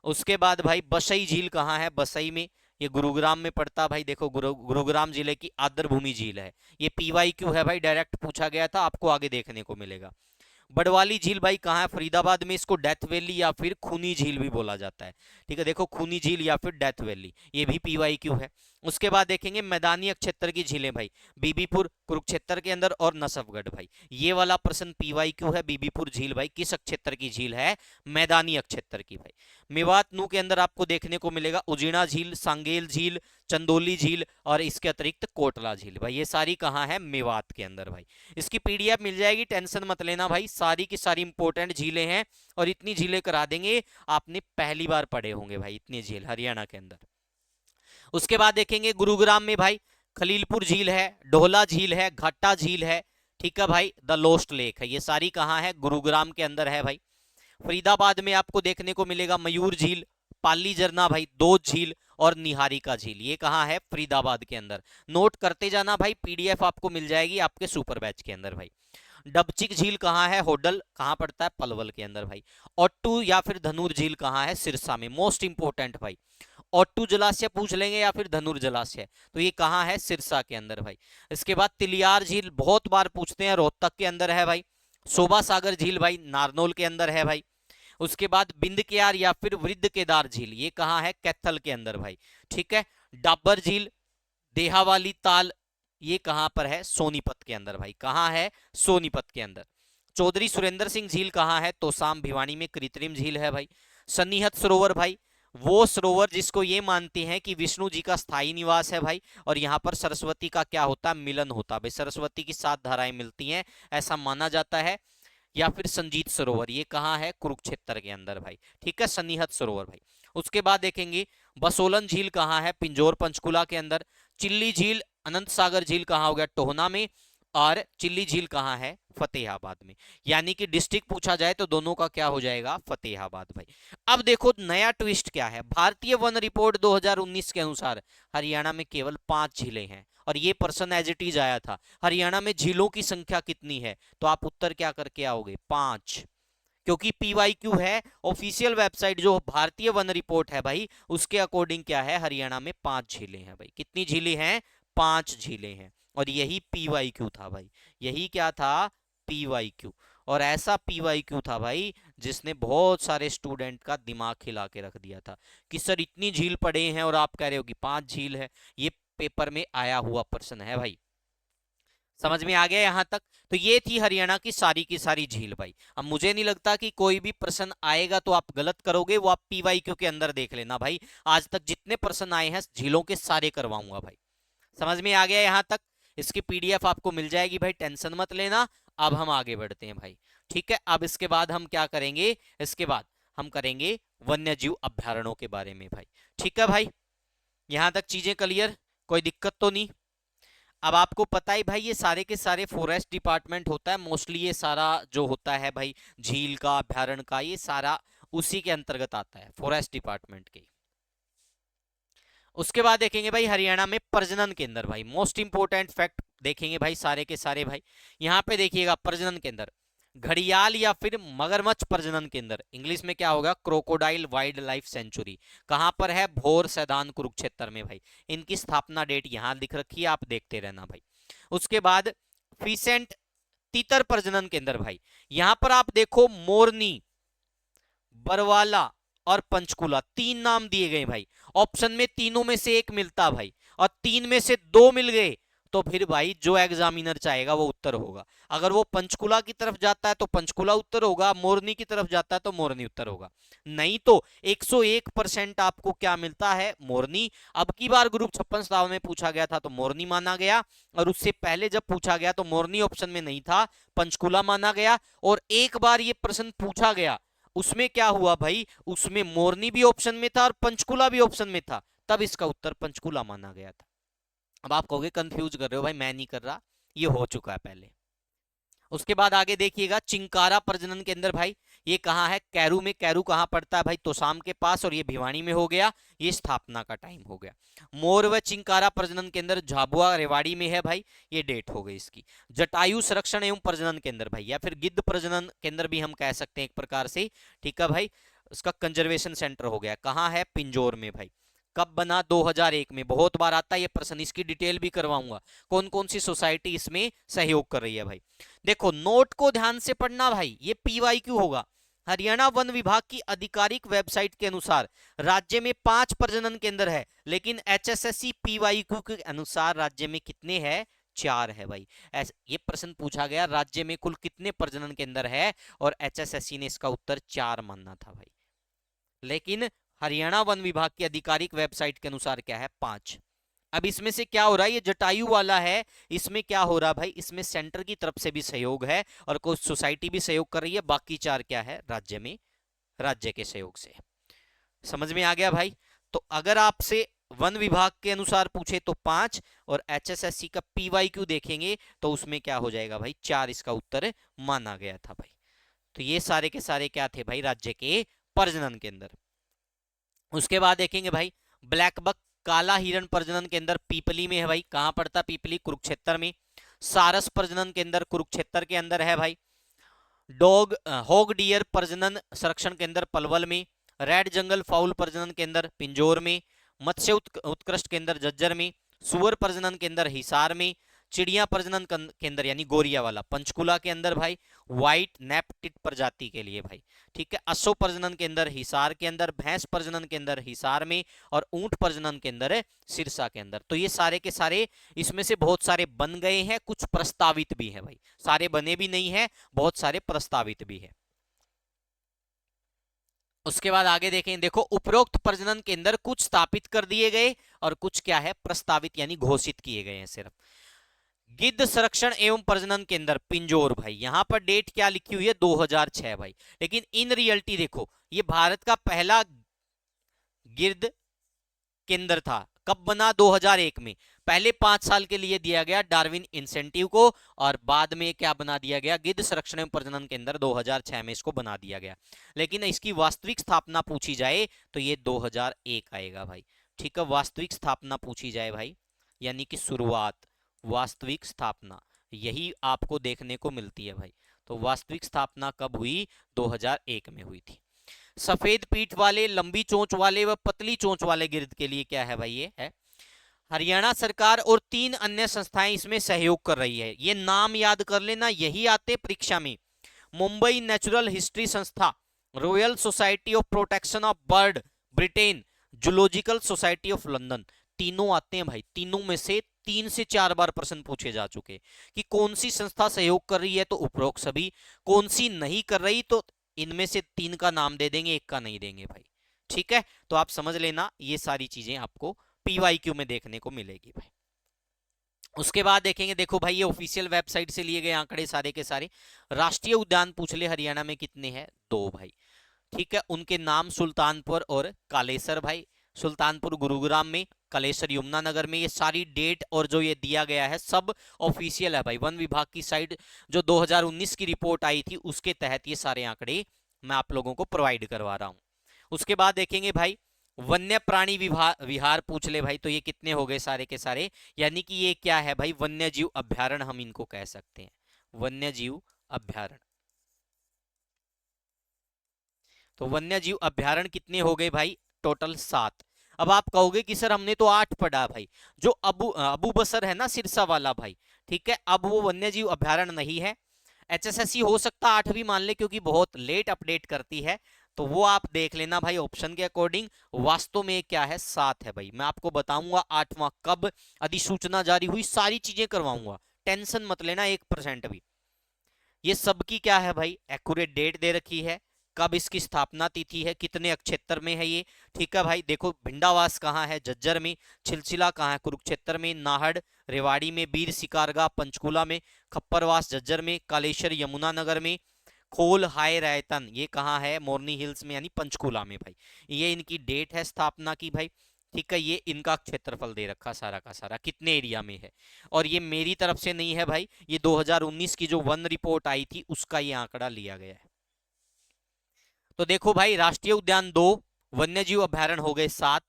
उसके बाद भाई बसई झील कहाँ है? बसई में, ये गुरुग्राम में पड़ता भाई। देखो गुरुग्राम जिले की आर्द्रभूमि झील है, ये PYQ है भाई, डायरेक्ट पूछा गया था, आपको आगे देखने को मिलेगा। बड़वाली झील भाई कहाँ है? फरीदाबाद में। इसको डेथ वैली या फिर खूनी झील भी बोला जाता है। ठीक है, देखो खूनी झील या फिर डेथ वैली, ये भी PYQ है। उसके बाद देखेंगे मैदानी क्षेत्र की झीलें भाई, बीबीपुर कुरुक्षेत्र के अंदर और नसफगढ़ भाई। ये वाला प्रश्न पीवाई क्यू है, बीबीपुर झील भाई किस क्षेत्र की झील है, मैदानी क्षेत्र की भाई। मेवात नू के अंदर आपको देखने को मिलेगा उजीना झील, सांगेल झील, चंदोली झील और इसके अतिरिक्त कोटला झील भाई। ये सारी कहाँ है, मेवात के अंदर भाई। इसकी पीडीएफ मिल जाएगी, टेंशन मत लेना भाई, सारी की सारी इंपॉर्टेंट झीलें हैं और इतनी झीलें करा देंगे, आपने पहली बार पढ़े होंगे भाई इतनी झील हरियाणा के अंदर। उसके बाद देखेंगे गुरुग्राम में भाई खलीलपुर झील है, ढोला झील है, घाटा झील है, ठीक है भाई, द लोस्ट लेक है। ये सारी कहाँ है, गुरुग्राम के अंदर है भाई। फरीदाबाद में आपको देखने को मिलेगा मयूर झील, पाली झरना भाई, दो झील और निहारी का झील। ये कहाँ है, फरीदाबाद के अंदर। नोट करते जाना भाई, पीडीएफ आपको मिल जाएगी आपके सुपर बैच के अंदर भाई। डबचिक झील कहाँ है, होडल कहाँ पड़ता है, पलवल के अंदर भाई। ओट्टू या फिर धनुर झील कहाँ है, सिरसा में। मोस्ट इंपोर्टेंट भाई, ओट्टू जलाशय पूछ लेंगे या फिर धनुर जलाशय, तो ये कहाँ है, सिरसा के अंदर भाई। इसके बाद तिलियार झील बहुत बार पूछते हैं, रोहतक के अंदर है भाई। शोभा सागर झील भाई नारनौल के अंदर है भाई। उसके बाद बिंद केदार या फिर वृद्ध केदार झील, ये कहाँ है, कैथल के अंदर भाई, ठीक है। डाबर झील, देहावाली ताल, ये कहाँ पर है, सोनीपत के अंदर भाई। कहाँ है, सोनीपत के अंदर। चौधरी सुरेंद्र सिंह झील कहाँ है, तोसाम भिवानी में कृत्रिम झील है भाई। सन्निहत सरोवर भाई, वो सरोवर जिसको ये मानते हैं कि विष्णु जी का स्थायी निवास है भाई, और यहाँ पर सरस्वती का क्या होता है, मिलन होता है भाई। सरस्वती की 7 धाराएं मिलती हैं ऐसा माना जाता है। या फिर संजीत सरोवर, ये कहाँ है, कुरुक्षेत्र के अंदर भाई, ठीक है, सन्निहत सरोवर भाई। उसके बाद देखेंगे बसोलन झील कहाँ है, पिंजौर पंचकुला के अंदर। चिल्ली झील, अनंत सागर झील कहाँ हो गया, टोहना में। और चिल्ली झील कहाँ है, फतेहाबाद में। यानी कि डिस्ट्रिक्ट पूछा जाए तो दोनों का क्या हो जाएगा, फतेहाबाद भाई। अब देखो नया ट्विस्ट क्या है, भारतीय वन रिपोर्ट 2019 के अनुसार हरियाणा में केवल 5 झीलें हैं। और ये पर्सन एज इट इज आया था, हरियाणा में झीलों की संख्या कितनी है, तो आप उत्तर क्या करके आओगे, 5। क्योंकि पीवाईक्यू है, ऑफिशियल वेबसाइट जो भारतीय वन रिपोर्ट है भाई, उसके अकॉर्डिंग क्या है, हरियाणा में 5 झीलें हैं भाई। कितनी झीलें हैं, 5 झीलें हैं। और यही पीवाईक्यू था भाई, यही क्या था, पीवाईक्यू। और ऐसा पीवाईक्यू था भाई जिसने बहुत सारे स्टूडेंट का दिमाग खिला के रख दिया था कि सर इतनी झील पड़े हैं और आप कह रहे हो कि 5 झील है। ये पेपर में आया हुआ प्रश्न है भाई, समझ में आ गया यहां तक। तो ये थी हरियाणा की सारी झील भाई। अब मुझे नहीं लगता कि कोई भी प्रश्न आएगा तो आप गलत करोगे, वो आप पीवाईक्यू के अंदर देख लेना भाई। आज तक जितने प्रश्न आए हैं झीलों के सारे करवाऊंगा भाई। समझ में आ गया यहां तक। इसकी पीडीएफ आपको मिल जाएगी भाई, टेंशन मत लेना। अब हम आगे बढ़ते हैं भाई, ठीक है। अब इसके बाद हम क्या करेंगे, इसके बाद हम करेंगे वन्य जीव अभ्यारण्यों के बारे में भाई, ठीक है भाई। यहां तक चीजें क्लियर, कोई दिक्कत तो नहीं। अब आपको पता ही भाई ये सारे के सारे फॉरेस्ट डिपार्टमेंट होता है मोस्टली, ये सारा जो होता है भाई झील का, अभ्यारण्य का, ये सारा उसी के अंतर्गत आता है, फॉरेस्ट डिपार्टमेंट के। उसके बाद देखेंगे भाई हरियाणा में प्रजनन केंद्र भाई, मोस्ट इंपोर्टेंट फैक्ट देखेंगे भाई सारे के सारे भाई। यहाँ पे देखिएगा प्रजनन केंद्र, घड़ियाल या फिर मगरमच्छ प्रजनन केंद्र, इंग्लिश में क्या होगा, क्रोकोडाइल वाइल्ड लाइफ सेंचुरी, कहां पर है, भोर सैदान कुरुक्षेत्र में भाई। इनकी स्थापना डेट यहां लिख रखी है, आप देखते रहना भाई। उसके बाद फीसेंट तीतर प्रजनन केंद्र भाई, यहां पर आप देखो मोरनी, बरवाला और पंचकुला 3 नाम दिए गए भाई। ऑप्शन में तीनों में से एक मिलता भाई, और 3 में से 2 मिल गए तो फिर भाई जो एग्जामिनर चाहेगा वो उत्तर होगा। अगर वो पंचकुला की तरफ जाता है तो पंचकुला उत्तर होगा, मोरनी की तरफ जाता है तो मोरनी उत्तर होगा। नहीं तो 101% आपको क्या मिलता है, मोरनी। अब की बार ग्रुप 56 में पूछा गया था तो मोरनी माना गया, और उससे पहले जब पूछा गया तो मोरनी ऑप्शन में नहीं था, पंचकुला माना गया। और एक बार ये प्रश्न पूछा गया उसमें क्या हुआ भाई, उसमें मोरनी भी ऑप्शन में था और पंचकुला भी ऑप्शन में था, तब इसका उत्तर पंचकुला माना गया था। अब आप कहोगे कंफ्यूज कर रहे हो भाई, मैं नहीं कर रहा, ये हो चुका है पहले। उसके बाद आगे देखिएगा चिंकारा प्रजनन केंद्र भाई, ये कहाँ है, कैरू में। कैरू कहाँ पड़ता है भाई, तोसाम के पास, और ये भिवानी में हो गया, ये स्थापना का टाइम हो गया। मोर व चिंकारा प्रजनन केंद्र झाबुआ रेवाड़ी में है भाई, ये डेट हो गई इसकी। जटायु संरक्षण एवं प्रजनन केंद्र भाई, या फिर गिद्ध प्रजनन केंद्र भी हम कह सकते हैं एक प्रकार से, ठीक है भाई। उसका कंजर्वेशन सेंटर हो गया, कहाँ है, पिंजौर में भाई। कब बना, 2001 में। बहुत बार आता है ये प्रश्न, इसकी डिटेल भी करवाऊंगा, कौन कौन सी सोसाइटी इसमें सहयोग कर रही है भाई। देखो नोट को ध्यान से पढ़ना भाई, ये पीवाईक्यू होगा। हरियाणा वन विभाग की आधिकारिक वेबसाइट के अनुसार राज्य में 5 प्रजनन केंद्र है, लेकिन HSSC PYQ के अनुसार राज्य में कितने हैं? 4 है भाई। ये प्रश्न पूछा गया, राज्य में कुल कितने प्रजनन केंद्र है, और HSSC ने इसका उत्तर 4 मानना था भाई, लेकिन हरियाणा वन विभाग की आधिकारिक वेबसाइट के अनुसार क्या है? 5। अब इसमें से क्या हो रहा है? ये जटायु वाला है, इसमें क्या हो रहा है भाई? इसमें सेंटर की तरफ से भी सहयोग है और कुछ सोसाइटी भी सहयोग कर रही है, बाकी 4 क्या है? राज्य में, राज्य के सहयोग से। समझ में आ गया भाई? तो अगर आपसे वन विभाग के अनुसार पूछे तो 5, और HSSC का PYQ देखेंगे तो उसमें क्या हो जाएगा भाई? 4 इसका उत्तर माना गया था भाई। तो ये सारे के सारे क्या थे भाई? राज्य के प्रजनन केंद्र। उसके बाद देखेंगे भाई ब्लैक बक काला हिरण प्रजनन केंद्र पीपली में है भाई। कहां पड़ता? पीपली, कुरुक्षेत्र में। सारस प्रजनन केंद्र कुरुक्षेत्र के अंदर है भाई। हॉग डियर प्रजनन संरक्षण केंद्र पलवल में। रेड जंगल फाउल प्रजनन केंद्र पिंजौर में। मत्स्य उत्कृष्ट केंद्र झज्जर में। सुअर प्रजनन केंद्र हिसार में। चिड़िया प्रजनन केंद्र यानी गोरिया वाला पंचकुला के अंदर भाई, व्हाइट नेप्टिड प्रजाति के लिए भाई। ठीक है। अश्व प्रजनन केंद्र हिसार के अंदर। भैंस प्रजनन केंद्र हिसार में, और ऊंट प्रजनन केंद्र सिरसा के अंदर। तो ये सारे के सारे, इसमें से बहुत सारे बन गए हैं, कुछ प्रस्तावित भी है भाई। सारे बने भी नहीं है, बहुत सारे प्रस्तावित भी है। उसके बाद आगे देखें, देखो उपरोक्त प्रजनन केंद्र कुछ स्थापित कर दिए गए और कुछ क्या है? प्रस्तावित यानी घोषित किए गए हैं सिर्फ। गिद्ध संरक्षण एवं प्रजनन केंद्र पिंजौर भाई, यहां पर डेट क्या लिखी हुई है? 2006 भाई, लेकिन इन रियलिटी देखो ये भारत का पहला गिद्ध केंद्र था। कब बना? 2001 में। पहले 5 साल के लिए दिया गया डार्विन इंसेंटिव को, और बाद में क्या बना दिया गया? गिद्ध संरक्षण एवं प्रजनन केंद्र 2006 में इसको बना दिया गया। लेकिन इसकी वास्तविक स्थापना पूछी जाए तो ये 2001 आएगा भाई। ठीक है, वास्तविक स्थापना पूछी जाए भाई, यानी कि शुरुआत, वास्तविक स्थापना, यही आपको देखने को मिलती है भाई। तो वास्तविक स्थापना कब हुई? 2001 में हुई थी। सफेद पीठ वाले, लंबी चोंच वाले व पतली चोंच वाले गिद्ध के लिए क्या है भाई? ये है हरियाणा सरकार और 3 अन्य संस्थाएं इसमें सहयोग कर रही है। ये नाम याद कर लेना, यही आते परीक्षा में। मुंबई नेचुरल हिस्ट्री संस्था, royal society of protection of bird Britain, zoological society of London, तीनों आते हैं भाई। तीनों में से 3 से 4 बार प्रश्न पूछे जा चुके कि कौन सी संस्था सहयोग कर रही है, तो उपरोक्त सभी। कौन सी नहीं कर रही, तो इनमें से 3 का नाम दे देंगे, एक का नहीं देंगे भाई। ठीक है, तो आप समझ लेना, ये सारी चीजें आपको PYQ में देखने को मिलेगी भाई। उसके बाद देखेंगे, देखो भाई ये ऑफिशियल वेबसाइट से लिए गए आंकड़े सारे के सारे। राष्ट्रीय उद्यान पूछ ले हरियाणा में कितने हैं? 2 भाई। ठीक है, उनके नाम सुल्तानपुर और कालेसर भाई। सुल्तानपुर गुरुग्राम में, कालेसर यमुनानगर में। ये सारी डेट और जो ये दिया गया है सब ऑफिशियल है भाई। वन विभाग की साइट जो 2019 की रिपोर्ट आई थी उसके तहत ये सारे आंकड़े मैं आप लोगों को प्रोवाइड करवा रहा हूं। उसके बाद देखेंगे भाई वन्य प्राणी विहार पूछ ले भाई, तो ये कितने हो गए सारे के सारे? यानी कि ये क्या है भाई? वन्य जीव अभ्यारण्य हम इनको कह सकते हैं, वन्य जीव अभ्यारण्य। तो वन्य जीव अभ्यारण्य कितने हो गए भाई? टोटल 7। अब आप कहोगे कि सर हमने तो 8 पढ़ा भाई। जो अबू बसर है ना सिरसा वाला भाई, ठीक है, अब वो वन्य जीव अभ्यारण्य नहीं है। HSSC हो सकता 8 भी मान ले, क्योंकि बहुत लेट अपडेट करती है, तो वो आप देख लेना भाई ऑप्शन के अकॉर्डिंग। वास्तव में क्या है? 7 है भाई। मैं आपको बताऊंगा 8वां कब अधिसूचना जारी हुई, सारी चीजें करवाऊंगा, टेंशन मत लेना 1% भी। ये सबकी क्या है भाई? एक्यूरेट डेट दे रखी है, कब इसकी स्थापना तिथि है, कितने अक्षेत्र में है ये। ठीक है भाई, देखो भिंडावास कहाँ है? झज्जर में। छिलसिला कहाँ है? कुरुक्षेत्र में। नाहड़ रेवाड़ी में। बीर सिकारगा पंचकुला में। खप्परवास झज्जर में। कालेश्वर यमुनानगर में। खोल हाय रायतन ये कहाँ है? मोरनी हिल्स में यानी पंचकुला में भाई। ये इनकी डेट है स्थापना की भाई। ठीक है, ये इनका क्षेत्रफल दे रखा सारा का सारा कितने एरिया में है। और ये मेरी तरफ से नहीं है भाई, ये 2019 की जो वन रिपोर्ट आई थी उसका ये आंकड़ा लिया गया है। तो देखो भाई राष्ट्रीय उद्यान 2, वन्यजीव अभ्यारण्य हो गए 7।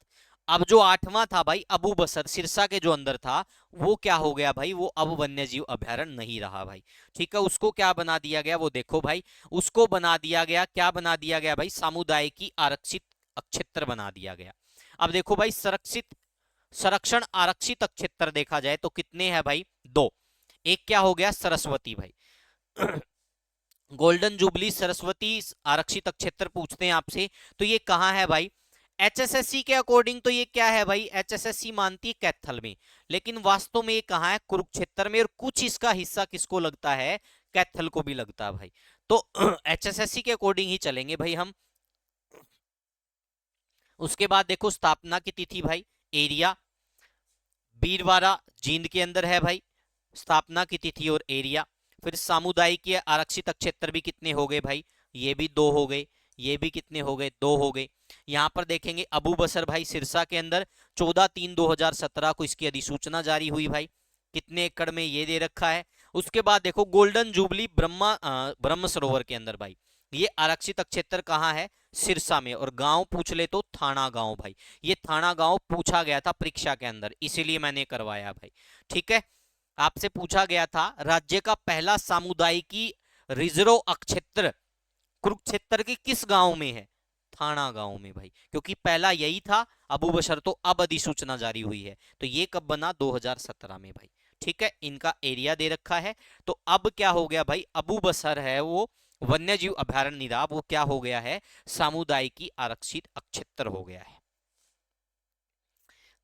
अब जो 8वां था भाई अबू बसर सिरसा के जो अंदर था, वो क्या हो गया भाई? वो अब वन्यजीव अभ्यारण्य नहीं रहा भाई। ठीक है, उसको क्या बना दिया गया? वो देखो भाई, उसको बना दिया गया, क्या बना दिया गया भाई? सामुदायिक आरक्षित क्षेत्र बना दिया गया। अब देखो भाई संरक्षण आरक्षित क्षेत्र देखा जाए तो कितने हैं भाई? 2। एक क्या हो गया? सरस्वती भाई गोल्डन जुबली सरस्वती आरक्षित क्षेत्र पूछते हैं आपसे, तो ये कहाँ है भाई? एचएसएससी के अकॉर्डिंग तो ये क्या है भाई? एचएसएससी मानती है कैथल में, लेकिन वास्तव में ये कहाँ है? कुरुक्षेत्र में। और कुछ इसका हिस्सा किसको लगता है? कैथल को भी लगता है भाई। तो एचएसएससी के अकॉर्डिंग ही चलेंगे भाई हम। उसके बाद देखो स्थापना की तिथि भाई, एरिया, बीरवारा जींद के अंदर है भाई, स्थापना की तिथि और एरिया। फिर सामुदायिक या आरक्षित क्षेत्र भी कितने हो गए भाई? ये भी 2 हो गए, ये भी कितने हो गए? 2 हो गए। यहां पर देखेंगे अबू बसर भाई सिरसा के अंदर 14/3/2017 को इसकी अधिसूचना जारी हुई भाई। कितने एकड़ में ये दे रखा है। उसके बाद देखो गोल्डन जुबली ब्रह्म सरोवर के अंदर भाई, ये आरक्षित क्षेत्र कहाँ है? सिरसा में। और गांव पूछ ले तो थाना गांव भाई, ये थाना गांव पूछा गया था परीक्षा के अंदर, इसीलिए मैंने करवाया भाई। ठीक है, आपसे पूछा गया था राज्य का पहला सामुदायिकी रिजर्व क्षेत्र कुरुक्षेत्र के किस गांव में है? थाना गांव में भाई, क्योंकि पहला यही था अबू बशर, तो अब अधिसूचना जारी हुई है। तो ये कब बना? 2017 में भाई। ठीक है, इनका एरिया दे रखा है। तो अब क्या हो गया भाई? अबू बसर है वो वन्य जीव अभ्यारण्य निराब, वो क्या हो गया है? सामुदायिकी आरक्षित क्षेत्र हो गया है।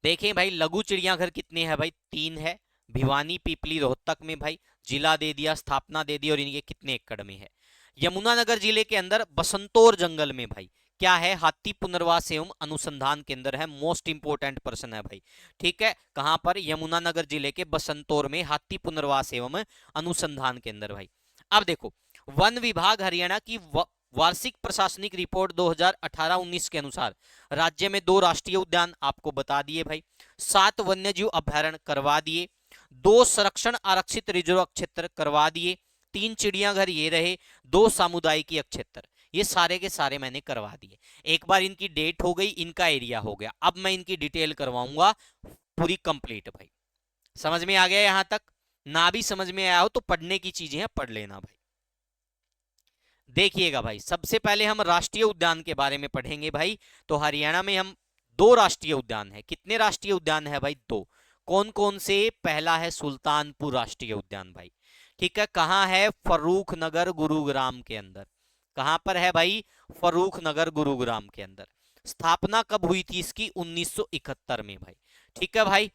देखें भाई लघु चिड़ियाघर कितने हैं भाई? 3 है। भिवानी पिपली रोहतक में भाई, जिला दे दिया, स्थापना दे दी, और इनके कितने एकड़ में है? यमुनानगर जिले के अंदर बसंतौर जंगल में भाई क्या है? हाथी पुनर्वास एवं अनुसंधान केंद्र है। मोस्ट इंपोर्टेंट पर्सन है भाई। ठीक है, कहां पर? यमुनानगर जिले के बसंतौर में हाथी पुनर्वास एवं अनुसंधान केंद्र भाई। अब देखो वन विभाग हरियाणा की वार्षिक प्रशासनिक रिपोर्ट 2018-19 के अनुसार राज्य में 2 राष्ट्रीय उद्यान आपको बता दिए भाई, 7 वन्यजीव अभ्यारण्य करवा दिए, 2 संरक्षण आरक्षित रिजर्व क्षेत्र करवा दिए, 3 चिड़ियाघर ये रहे, 2 सामुदायिक क्षेत्र, ये सारे के सारे मैंने करवा दिए। एक बार इनकी डेट हो गई, इनका एरिया हो गया। अब मैं इनकी डिटेल करवाऊंगा पूरी कंप्लीट भाई। समझ में आ गया यहां तक? ना भी समझ में आया हो तो पढ़ने की चीजें हैं, पढ़ लेना भाई। देखिएगा भाई, सबसे पहले हम राष्ट्रीय उद्यान के बारे में पढ़ेंगे भाई। तो हरियाणा में हम 2 राष्ट्रीय उद्यान है। कितने राष्ट्रीय उद्यान है भाई? 2। कौन कौन से? पहला है सुल्तानपुर राष्ट्रीय उद्यान भाई। ठीक है, कहां है? फर्रुख नगर गुरुग्राम के अंदर। कहां पर है भाई? फर्रुख नगर गुरुग्राम के अंदर। स्थापना कब हुई थी इसकी? 1971 में भाई। ठीक है भाई।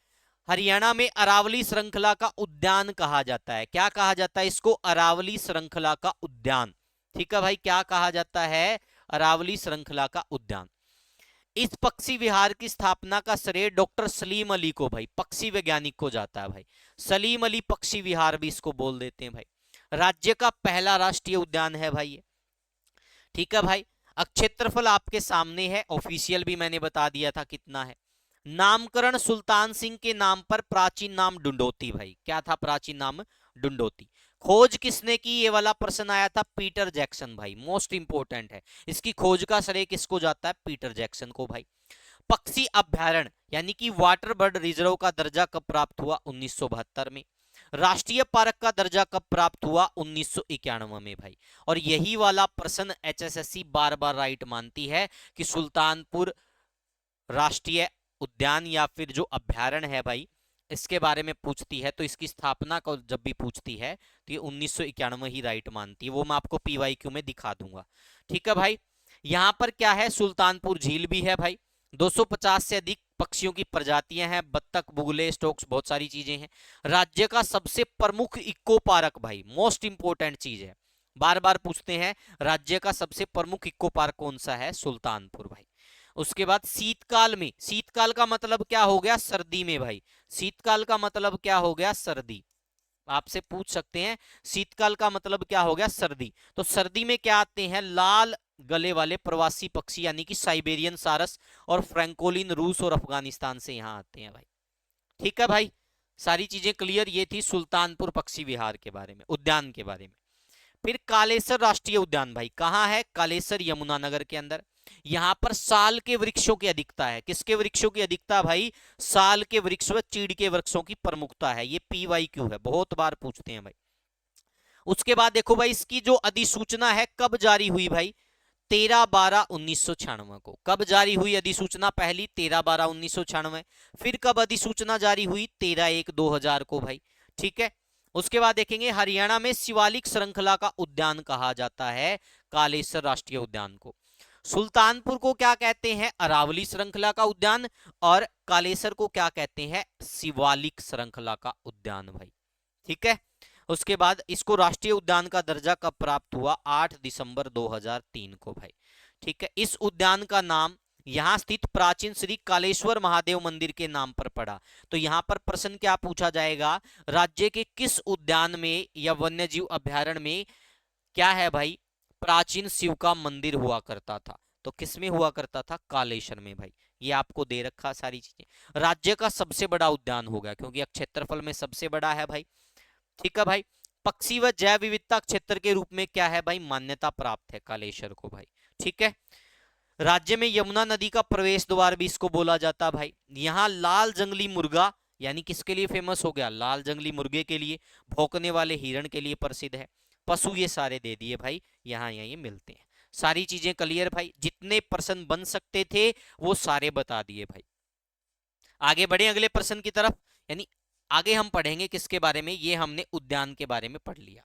हरियाणा में अरावली श्रृंखला का उद्यान कहा जाता है। क्या कहा जाता है इसको? अरावली श्रृंखला का उद्यान। ठीक है भाई, क्या कहा जाता है? अरावली श्रृंखला का उद्यान। इस पक्षी विहार की स्थापना का श्रेय डॉक्टर सलीम अली को भाई, पक्षी वैज्ञानिक को जाता है भाई। सलीम अली पक्षी विहार भी इसको बोल देते हैं भाई। राज्य का पहला राष्ट्रीय उद्यान है भाई ये। ठीक है भाई, क्षेत्रफल आपके सामने है, ऑफिशियल भी मैंने बता दिया था कितना है। नामकरण सुल्तान सिंह के नाम पर, प्राचीन नाम डुंडोती भाई। क्या था प्राचीन नाम? डुंडोती। खोज किसने की? ये वाला प्रश्न आया था, पीटर जैक्सन भाई, मोस्ट इंपोर्टेंट है। इसकी खोज का श्रेय किसको जाता है? पीटर जैक्सन को भाई। पक्षी अभ्यारण्य यानी कि वाटर बर्ड रिजर्व का दर्जा कब प्राप्त हुआ? 1972 में। राष्ट्रीय पार्क का दर्जा कब प्राप्त हुआ? 1991 में भाई। और यही वाला प्रश्न एचएसएससी बार बार राइट मानती है कि सुल्तानपुर राष्ट्रीय उद्यान या फिर जो अभ्यारण्य है भाई, इसके बारे में पूछती है तो इसकी स्थापना को जब भी पूछती है तो ये 1991 ही राइट मानती है। वो मैं आपको पीवाईक्यू में दिखा दूंगा। ठीक है भाई, यहां पर क्या है? सुल्तानपुर झील भी है भाई। 250 से अधिक पक्षियों की प्रजातियां हैं, बत्तख, बुगले, स्टोक्स, बहुत सारी चीजें हैं। राज्य का सबसे प्रमुख इको पार्क भाई, मोस्ट इंपोर्टेंट चीज है, बार बार पूछते हैं, राज्य का सबसे प्रमुख इको पार्क कौन सा है? सुल्तानपुर भाई। उसके बाद शीतकाल में, शीतकाल का मतलब क्या हो गया? सर्दी में भाई। शीतकाल का मतलब क्या हो गया? सर्दी। आपसे पूछ सकते हैं शीतकाल का मतलब क्या हो गया? सर्दी। तो सर्दी में क्या आते हैं? लाल गले वाले प्रवासी पक्षी यानी कि साइबेरियन सारस और फ्रैंकोलिन रूस और अफगानिस्तान से यहां आते हैं भाई। ठीक है भाई, सारी चीजें क्लियर। ये थी सुल्तानपुर पक्षी विहार के बारे में, उद्यान के बारे में। फिर कालेसर राष्ट्रीय उद्यान भाई, कहां है? कालेसर यमुनानगर के अंदर। यहां पर साल के वृक्षों की अधिकता है। किसके वृक्षों की अधिकता भाई? साल के वृक्ष व चीड़ के वृक्षों की प्रमुखता है। ये पीवाईक्यू है, बहुत बार पूछते हैं भाई। उसके बाद देखो भाई, इसकी जो अधिसूचना है कब जारी हुई भाई? 13/12/1996 को। कब जारी हुई अधिसूचना? पहली 13/12/1996। फिर कब अधिसूचना जारी हुई? 13/1/2000 को भाई। ठीक है, उसके बाद देखेंगे हरियाणा में शिवालिक श्रृंखला का उद्यान कहा जाता है कालेसर राष्ट्रीय उद्यान को। सुल्तानपुर को क्या कहते हैं? अरावली श्रृंखला का उद्यान। और कालेसर को क्या कहते हैं? शिवालिक श्रृंखला का उद्यान भाई। ठीक है। उसके बाद इसको राष्ट्रीय उद्यान का दर्जा कब प्राप्त हुआ? 8 दिसंबर 2003 को भाई। ठीक है। इस उद्यान का नाम यहां स्थित प्राचीन श्री कालेश्वर महादेव मंदिर के नाम पर पड़ा। तो यहां पर प्रश्न क्या पूछा जाएगा? राज्य के किस उद्यान में या वन्यजीव अभ्यारण्य में क्या है भाई? प्राचीन शिव का मंदिर हुआ करता था। तो किसमें हुआ करता था? कालेश्वर में भाई। ये आपको दे रखा सारी चीजें। राज्य का सबसे बड़ा उद्यान होगा क्योंकि क्षेत्रफल में सबसे बड़ा है भाई। ठीक है भाई। पक्षी व जैव विविधता क्षेत्र के रूप में क्या है भाई? मान्यता प्राप्त है कालेश्वर को भाई। ठीक है। राज्य में यमुना नदी का प्रवेश द्वार भी इसको बोला जाता भाई। यहाँ लाल जंगली मुर्गा यानी किसके लिए फेमस हो गया? लाल जंगली मुर्गे के लिए। भौंकने वाले हिरण के लिए प्रसिद्ध है। पशु ये सारे दे दिए भाई। यहाँ ये मिलते हैं। सारी चीजें क्लियर भाई। जितने प्रश्न बन सकते थे वो सारे बता दिए भाई। आगे बढ़े अगले प्रश्न की तरफ। यानी आगे हम पढ़ेंगे किसके बारे में? ये हमने उद्यान के बारे में पढ़ लिया।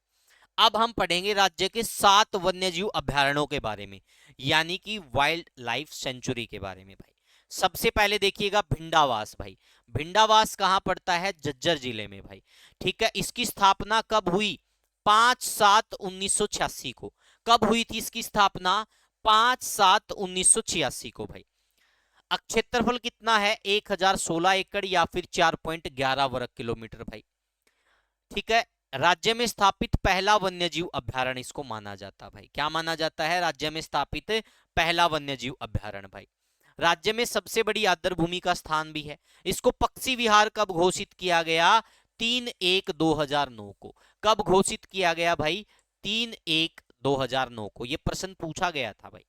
अब हम पढ़ेंगे राज्य के 7 वन्यजीव अभ्यारण्यों के बारे में, यानी कि वाइल्ड लाइफ सेंचुरी के बारे में भाई। सबसे पहले देखिएगा भिंडावास भाई। भिंडावास कहां पड़ता है? झज्जर जिले में भाई। ठीक है। इसकी स्थापना कब हुई? 5/7/1986 को। कब हुई थी इसकी स्थापना? 5/7/1986 को भाई। क्षेत्रफल कितना है? 1016 एकड़ या फिर 4.11 वर्ग किलोमीटर भाई। ठीक है। राज्य में स्थापित पहला वन्यजीव अभ्यारण्य इसको माना जाता भाई। क्या माना जाता है? राज्य में स्थापित पहला वन्यजीव अभ्यारण्य भाई। राज्य में सबसे बड़ी आर्द्र भूमि का स्थान भी है। इसको पक्षी विहार कब घोषित किया गया? 3/1/2009 को। कब घोषित किया गया भाई? 3/1/2009 को। यह प्रश्न पूछा गया था भाई।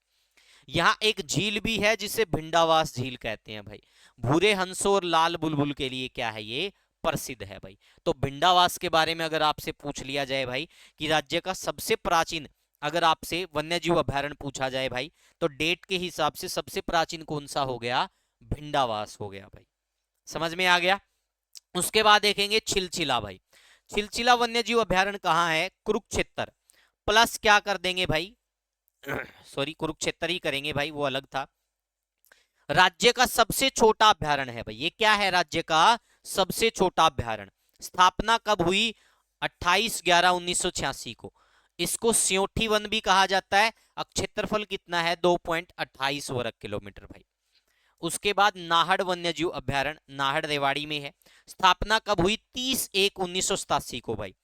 यहां एक झील भी है जिसे भिंडावास झील कहते हैं भाई। भूरे हंसों और लाल बुलबुल के लिए क्या है? ये प्रसिद्ध है भाई। तो भिंडावास के बारे में अगर आपसे पूछ लिया जाए भाई कि राज्य का सबसे प्राचीन, अगर आपसे वन्यजीव अभ्यारण्य पूछा जाए भाई, तो डेट के हिसाब से सबसे प्राचीन कौन सा हो गया? भिंडावास हो गया भाई। समझ में आ गया। उसके बाद देखेंगे छिलचिला भाई। छिलचिला वन्यजीव अभ्यारण्य कहां है? कुरुक्षेत्र। प्लस क्या कर देंगे भाई? सॉरी, कुरुक्षेत्र ही करेंगे भाई, वो अलग था। राज्य का सबसे छोटा अभ्यारण्य है भाई। ये क्या है? राज्य का सबसे छोटा अभ्यारण्य। स्थापना कब हुई? 28/11/1986 को। इसको स्योठी वन भी कहा जाता है। क्षेत्रफल कितना है? 2.28 वर्ग किलोमीटर भाई। उसके बाद नाहड़ वन्यजीव अभ्यारण्य, नाहड़ रेवाड़ी में है। स्थापना कब हुई? 30/1/1987 को भाई।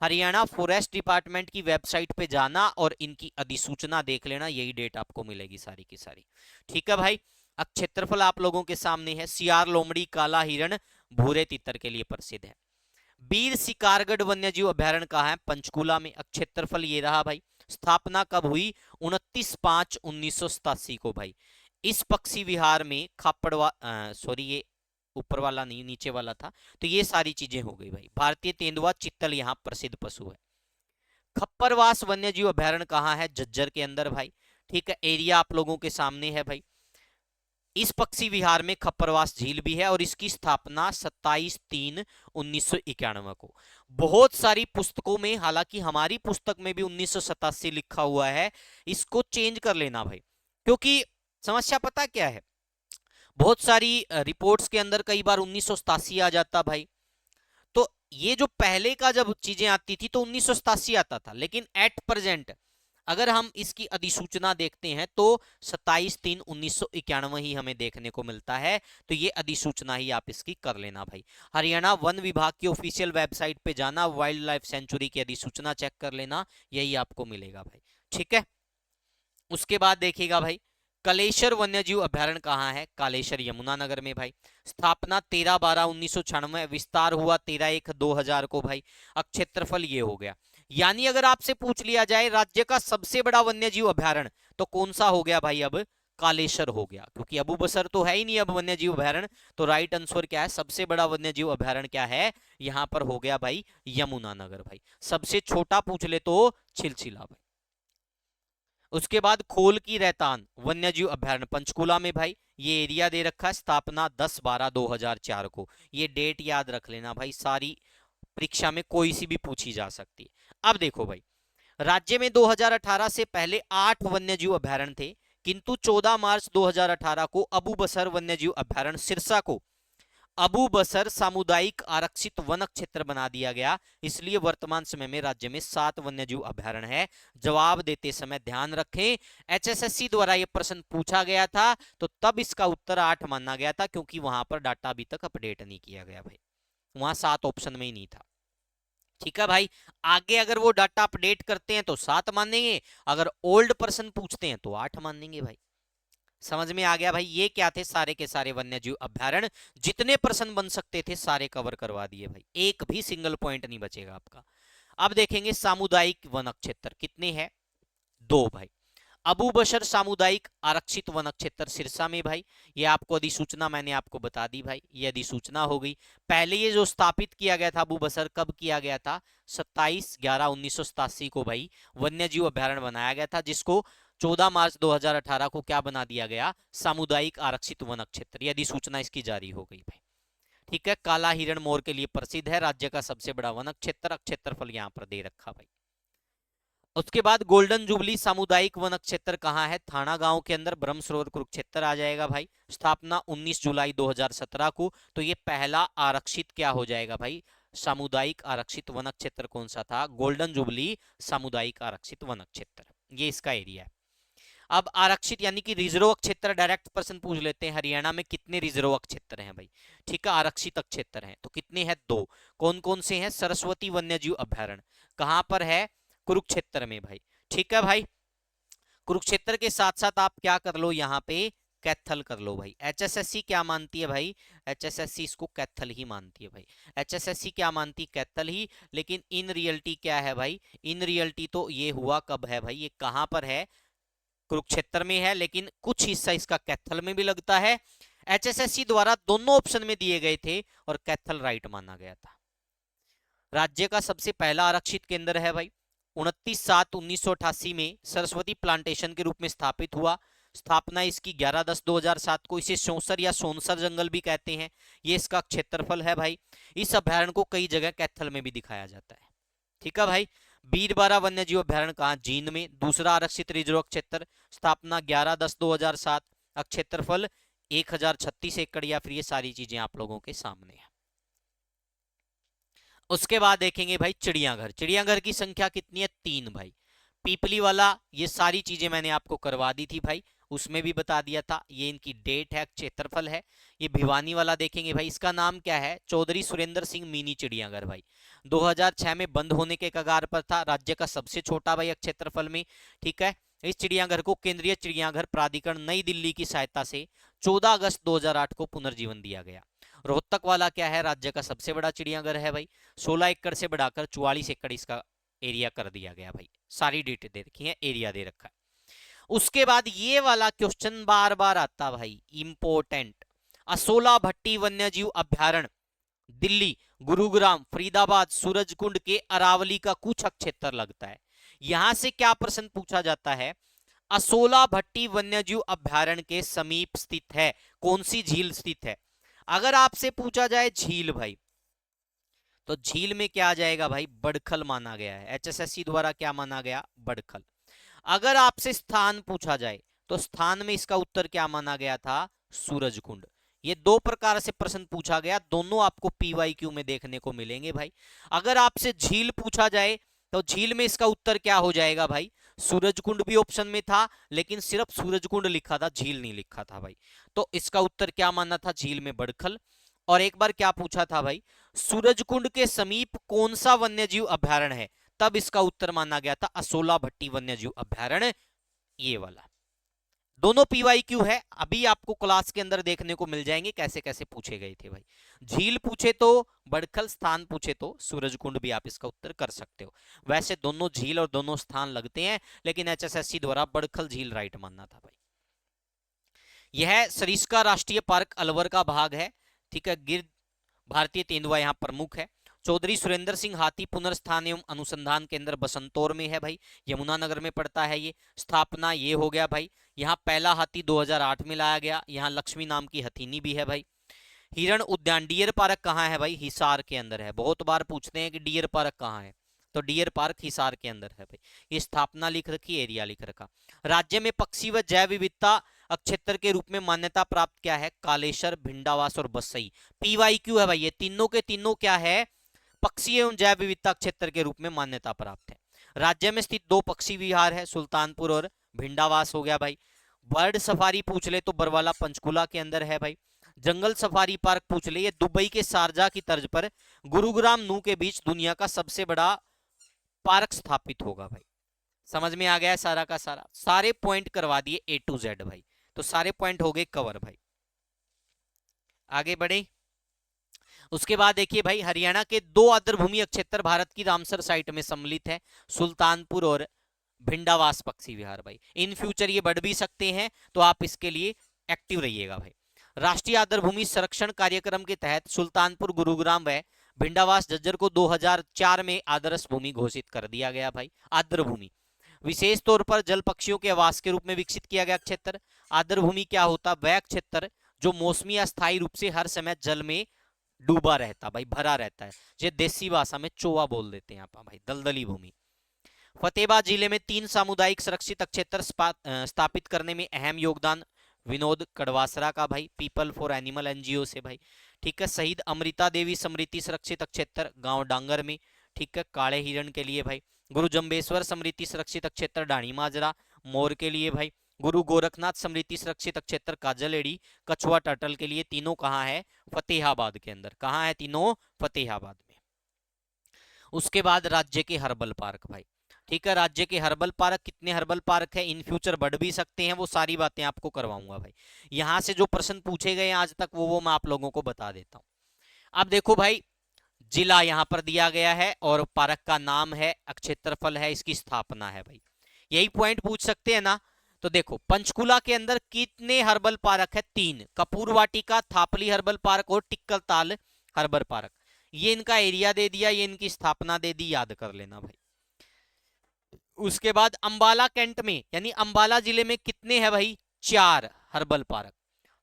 हरियाणा फॉरेस्ट डिपार्टमेंट की वेबसाइट पे जाना और इनकी अधिसूचना देख लेना, यही डेट आपको मिलेगी सारी की सारी। ठीक है भाई। क्षेत्रफल आप लोगों के सामने है। सियार, लोमड़ी, काला हिरण, भूरे तितर के लिए प्रसिद्ध है। बीर शिकारगढ़ वन्यजीव अभ्यारण्य कहाँ है? पंचकूला में। क्षेत्रफल ये रहा भाई। स्थापना कब हुई? 29/5/1987 को भाई। इस पक्षी विहार में सॉरी, ये ऊपर वाला नहीं, नीचे वाला था। तो ये सारी चीजें हो गई भाई। भारतीय तेंदुआ चित्तल यहाँ प्रसिद्ध पशु है। खप्परवास वन्यजीव अभ्यारण्य कहाँ है? झज्जर के अंदर भाई। ठीक है। एरिया आप लोगों के सामने है भाई। इस पक्षी विहार में खप्परवास झील भी है और इसकी स्थापना 27/3/1991 को। बहुत सारी पुस्तकों में, हालांकि हमारी पुस्तक में भी 1987 लिखा हुआ है, इसको चेंज कर लेना भाई। क्योंकि समस्या पता क्या है? बहुत सारी रिपोर्ट्स के अंदर कई बार 1987 आ जाता भाई। तो ये जो पहले का जब चीजें आती थी तो 1987 आता था, लेकिन एट प्रेजेंट अगर हम इसकी अधिसूचना देखते हैं तो 27/3/1991 ही हमें देखने को मिलता है। तो ये अधिसूचना ही आप इसकी कर लेना भाई। हरियाणा वन विभाग की ऑफिशियल वेबसाइट पे जाना, वाइल्ड लाइफ सेंचुरी की अधिसूचना चेक कर लेना, यही आपको मिलेगा भाई। ठीक है। उसके बाद देखिएगा भाई, कलेश्वर वन्यजीव अभ्यारण्य कहाँ है? कालेश्वर यमुनानगर में भाई। स्थापना 13/12/1996, विस्तार हुआ 13/1/2000 को भाई। क्षेत्रफल ये हो गया। यानी अगर आपसे पूछ लिया जाए राज्य का सबसे बड़ा वन्यजीव अभ्यारण्य, तो कौन सा हो गया भाई? अब कालेश्वर हो गया, क्योंकि अबू बसर तो है ही नहीं अब वन्यजीव अभ्यारण्य। तो राइट आंसर क्या है? सबसे बड़ा वन्यजीव अभ्यारण्य क्या है? यहां पर हो गया भाई यमुनानगर भाई। सबसे छोटा पूछ ले तो छिलचिला भाई। उसके बाद खोल की रैतान वन्यजीव अभ्यारण्य पंचकूला में भाई। ये एरिया दे रखा है। स्थापना 10/12/2004 को। ये डेट याद रख लेना भाई। सारी परीक्षा में कोई सी भी पूछी जा सकती है। अब देखो भाई, राज्य में 2018 से पहले 8 वन्यजीव अभयारण्य थे, किंतु 14 मार्च 2018 को अबू बसर वन्यजीव अभयारण्य सिरसा को अबू बसर सामुदायिक आरक्षित वन क्षेत्र बना दिया गया। इसलिए वर्तमान समय में राज्य में 7 वन्यजीव अभयारण्य है। जवाब देते समय ध्यान रखें, एचएसएससी द्वारा यह प्रश्न पूछा गया था तो तब इसका उत्तर 8 माना गया था, क्योंकि वहां पर डाटा अभी तक अपडेट नहीं किया गया भाई, वहां 7 ऑप्शन में ही नहीं था। ठीक है भाई, आगे अगर वो डाटा अपडेट करते हैं तो 7 मानेंगे, अगर ओल्ड पर्सन पूछते हैं तो 8 मानेंगे भाई। समझ में आ गया भाई? ये क्या थे, सारे के सारे वन्यजीव अभ्यारण्य, जितने प्रश्न बन सकते थे सारे कवर करवा दिए भाई, एक भी सिंगल पॉइंट नहीं बचेगा आपका। अब देखेंगे सामुदायिक वन क्षेत्र कितने हैं, 2 भाई। अबू बसर सामुदायिक आरक्षित वन क्षेत्र सिरसा में भाई, ये आपको अधिसूचना मैंने आपको बता दी भाई, ये अधिसूचना हो गई। पहले ये जो स्थापित किया गया था अबू बसर, कब किया गया था, 27/11/1987 को भाई वन्यजीव अभ्यारण्य बनाया गया था, जिसको 14 मार्च 2018 को क्या बना दिया गया, सामुदायिक आरक्षित वन क्षेत्र। यदि सूचना इसकी जारी हो गई भाई। ठीक है, काला हिरण मोर के लिए प्रसिद्ध है, राज्य का सबसे बड़ा वन क्षेत्र, क्षेत्रफल यहां पर दे रखा भाई। उसके बाद गोल्डन जुबली सामुदायिक वन क्षेत्र कहाँ है, थाना गांव के अंदर, ब्रह्मसरोवर कुरुक्षेत्र आ जाएगा भाई। स्थापना 19 जुलाई 2017 को। तो ये पहला आरक्षित क्या हो जाएगा भाई, सामुदायिक आरक्षित वन क्षेत्र कौन सा था, गोल्डन जुबली सामुदायिक आरक्षित वन क्षेत्र, ये इसका एरिया है। अब आरक्षित यानी कि रिजर्व क्षेत्र, डायरेक्ट प्रश्न पूछ लेते हैं, हरियाणा में कितने रिजर्व क्षेत्र हैं भाई। ठीक है, आरक्षित क्षेत्र हैं तो कितने हैं, 2। कौन कौन से हैं, सरस्वती वन्यजीव अभ्यारण्य कहां पर है, कुरुक्षेत्र में भाई। ठीक है भाई, कुरुक्षेत्र के साथ साथ आप क्या कर लो, यहाँ पे कैथल कर लो भाई। एचएसएससी क्या मानती है भाई, एचएसएससी इसको कैथल ही मानती है भाई। एचएसएससी क्या मानती, कैथल ही, लेकिन इन रियलिटी क्या है भाई, इन रियलिटी तो ये हुआ कब है भाई, ये कहां पर है, कुरुक्षेत्र में है, लेकिन कुछ हिस्सा इसका कैथल में भी लगता है। एचएसएससी द्वारा दोनों ऑप्शन में दिए गए थे और कैथल राइट माना गया था। राज्य का सबसे पहला आरक्षित केंद्र है भाई, 29/7/1988 में सरस्वती प्लांटेशन के रूप में स्थापित हुआ। स्थापना इसकी 11/10/2007 को। इसे शोसर या सोनसर जंगल भी कहते हैं। ये इसका क्षेत्रफल है भाई। इस अभ्यारण्य को कई जगह कैथल में भी दिखाया जाता है। ठीक है भाई, बीरबारा वन्यजीव अभ्यारण्य कहाँ, जींद में, दूसरा आरक्षित रिजर्व क्षेत्र। स्थापना 11/10/2007। क्षेत्रफल 1036 एकड़, या फिर ये सारी चीजें आप लोगों के सामने है। उसके बाद देखेंगे भाई चिड़ियाघर। चिड़ियाघर की संख्या कितनी है, 3 भाई। पीपली वाला, ये सारी चीजें मैंने आपको करवा दी थी भाई, उसमें भी बता दिया था। ये इनकी डेट है, क्षेत्रफल है। ये भिवानी वाला देखेंगे भाई, इसका नाम क्या है, चौधरी सुरेंद्र सिंह मिनी चिड़ियाघर भाई। 2006 में बंद होने के कगार पर था, राज्य का सबसे छोटा भाई क्षेत्रफल में। ठीक है, इस चिड़ियाघर को केंद्रीय चिड़ियाघर प्राधिकरण नई दिल्ली की सहायता से 14 अगस्त 2008 को पुनर्जीवन दिया गया। रोहतक वाला क्या है, राज्य का सबसे बड़ा चिड़ियाघर है भाई। 16 एकड़ से बढ़ाकर 44 एकड़ इसका एरिया कर दिया गया भाई। सारी डिटेल दे रखी है, एरिया दे रखा है। उसके बाद ये वाला क्वेश्चन बार बार आता भाई, इंपोर्टेंट। असोला भट्टी वन्यजीव अभ्यारण्य दिल्ली, गुरुग्राम, फरीदाबाद, सूरजकुंड के अरावली का कुछ क्षेत्र लगता है। यहां से क्या प्रश्न पूछा जाता है, असोला भट्टी वन्यजीव अभ्यारण्य के समीप स्थित है कौन सी झील स्थित है। अगर आपसे पूछा जाए झील भाई, तो झील में क्या आ जाएगा भाई, बड़खल माना गया है। एचएसएससी द्वारा क्या माना गया, बड़खल। अगर आपसे स्थान पूछा जाए तो स्थान में इसका उत्तर क्या माना गया था, सूरजकुंड। ये 2 प्रकार से प्रश्न पूछा गया, दोनों आपको पीवाईक्यू में देखने को मिलेंगे भाई। अगर आपसे झील पूछा जाए तो झील में इसका उत्तर क्या हो जाएगा भाई, सूरजकुंड भी ऑप्शन में था, लेकिन सिर्फ सूरजकुंड लिखा था, झील नहीं लिखा था भाई। तो इसका उत्तर क्या माना था, झील में बड़खल। और एक बार क्या पूछा था भाई, सूरजकुंड के समीप कौन सा वन्यजीव अभ्यारण्य है, तब इसका उत्तर माना गया था असोला भट्टी वन्यजीव अभ्यारण्य, ये वाला। दोनों पीवाईक्यू है, अभी आपको क्लास के अंदर देखने को मिल जाएंगे कैसे कैसे पूछे गए थे भाई। झील पूछे तो बड़खल, स्थान पूछे तो सूरजकुंड भी आप इसका उत्तर कर सकते हो। वैसे दोनों झील और दोनों स्थान लगते हैं, लेकिन एचएसएससी द्वारा बड़खल झील राइट मानना था भाई। यह सरिस्का राष्ट्रीय पार्क अलवर का भाग है। ठीक है, गिर भारतीय तेंदुआ यहाँ प्रमुख है। चौधरी सुरेंद्र सिंह हाथी पुनर्स्थान एवं अनुसंधान केंद्र बसंतौर में है भाई, यमुनानगर में पड़ता है ये। स्थापना ये हो गया भाई। यहाँ पहला हाथी 2008 में लाया गया। यहाँ लक्ष्मी नाम की हथीनी भी है भाई। हिरण उद्यान, डियर पार्क कहाँ है भाई? हिसार के अंदर है। बहुत बार पूछते हैं कि डियर पार्क कहाँ है, तो डियर पार्क हिसार के अंदर है भाई। ये स्थापना लिख रखी, एरिया लिख रखा। राज्य में पक्षी व जैव विविधता क्षेत्र के रूप में मान्यता प्राप्त क्या है? कालेश्वर, भिंडावास और बसई। PYQ है भाई, ये तीनों के तीनों क्या है? पक्षी एवं जैव विविधता क्षेत्र के रूप में मान्यता प्राप्त है। राज्य में स्थित 2 पक्षी विहार है, सुल्तानपुर और भिंडावास हो गया भाई। बर्ड सफारी पूछ ले तो बरवाला पंचकुला के अंदर है भाई। जंगल सफारी पार्क पूछ ले, ये दुबई के शारजा की तर्ज पर गुरुग्राम नू के बीच दुनिया का सबसे बड़ा पार्क स्थापित होगा भाई। समझ में आ गया सारा का सारा? सारे पॉइंट करवा दिए A to Z भाई, तो सारे पॉइंट हो गए कवर भाई। आगे बढ़े। उसके बाद देखिए भाई, हरियाणा के 2 आर्द्रभूमि क्षेत्र भारत की रामसर साइट में सम्मिलित है, सुल्तानपुर और भिंडावास पक्षी विहार भाई। इन फ्यूचर ये बढ़ भी सकते हैं, तो आप इसके लिए एक्टिव रहिएगा भाई। राष्ट्रीय आर्द्रभूमि संरक्षण कार्यक्रम के तहत सुल्तानपुर, गुरुग्राम व भिंडावास झज्जर को 2004 में आदर्श भूमि घोषित कर दिया गया भाई। आर्द्रभूमि विशेष तौर पर जल पक्षियों के आवास के रूप में विकसित किया गया क्षेत्र। आर्द्रभूमि क्या होता? वह क्षेत्र जो मौसमी या स्थायी रूप से हर समय जल में डूबा रहता भाई, भरा रहता है। ये देसी भाषा में चोआ बोल देते हैं आप भाई, दलदली भूमि। फतेहाबाद जिले में 3 सामुदायिक सुरक्षित क्षेत्र स्थापित करने में अहम योगदान विनोद कड़वासरा का भाई, पीपल फॉर एनिमल NGO से भाई। ठीक है। शहीद अमृता देवी स्मृति सुरक्षित क्षेत्र गांव डांगर में। ठीक है, काले हिरण के लिए भाई। गुरु जम्बेश्वर स्मृति सुरक्षित क्षेत्र डाणी माजरा मोर के लिए भाई। गुरु गोरखनाथ स्मृति सुरक्षित क्षेत्र काजलेड़ी कछुआ टर्टल के लिए। तीनों कहाँ है? फतेहाबाद के अंदर। कहाँ है तीनों? फतेहाबाद में। उसके बाद राज्य के हर्बल पार्क भाई। ठीक है, राज्य के हर्बल पार्क, कितने हर्बल पार्क है? इन फ्यूचर बढ़ भी सकते हैं, वो सारी बातें आपको करवाऊंगा भाई। यहां से जो प्रश्न पूछे गए आज तक वो मैं आप लोगों को बता देता हूं। अब देखो भाई, जिला यहां पर दिया गया है और पार्क का नाम है, क्षेत्रफल है, इसकी स्थापना है भाई। यही पॉइंट पूछ सकते हैं ना। तो देखो, पंचकुला के अंदर कितने हर्बल पार्क है? 3। कपूर वाटिका, थापली हर्बल पार्क और टिक्कल ताल हर्बल पार्क। ये इनका एरिया दे दिया, ये इनकी स्थापना दे दी, याद कर लेना भाई। उसके बाद अंबाला कैंट में यानी अंबाला जिले में कितने हैं भाई? 4 herbal park.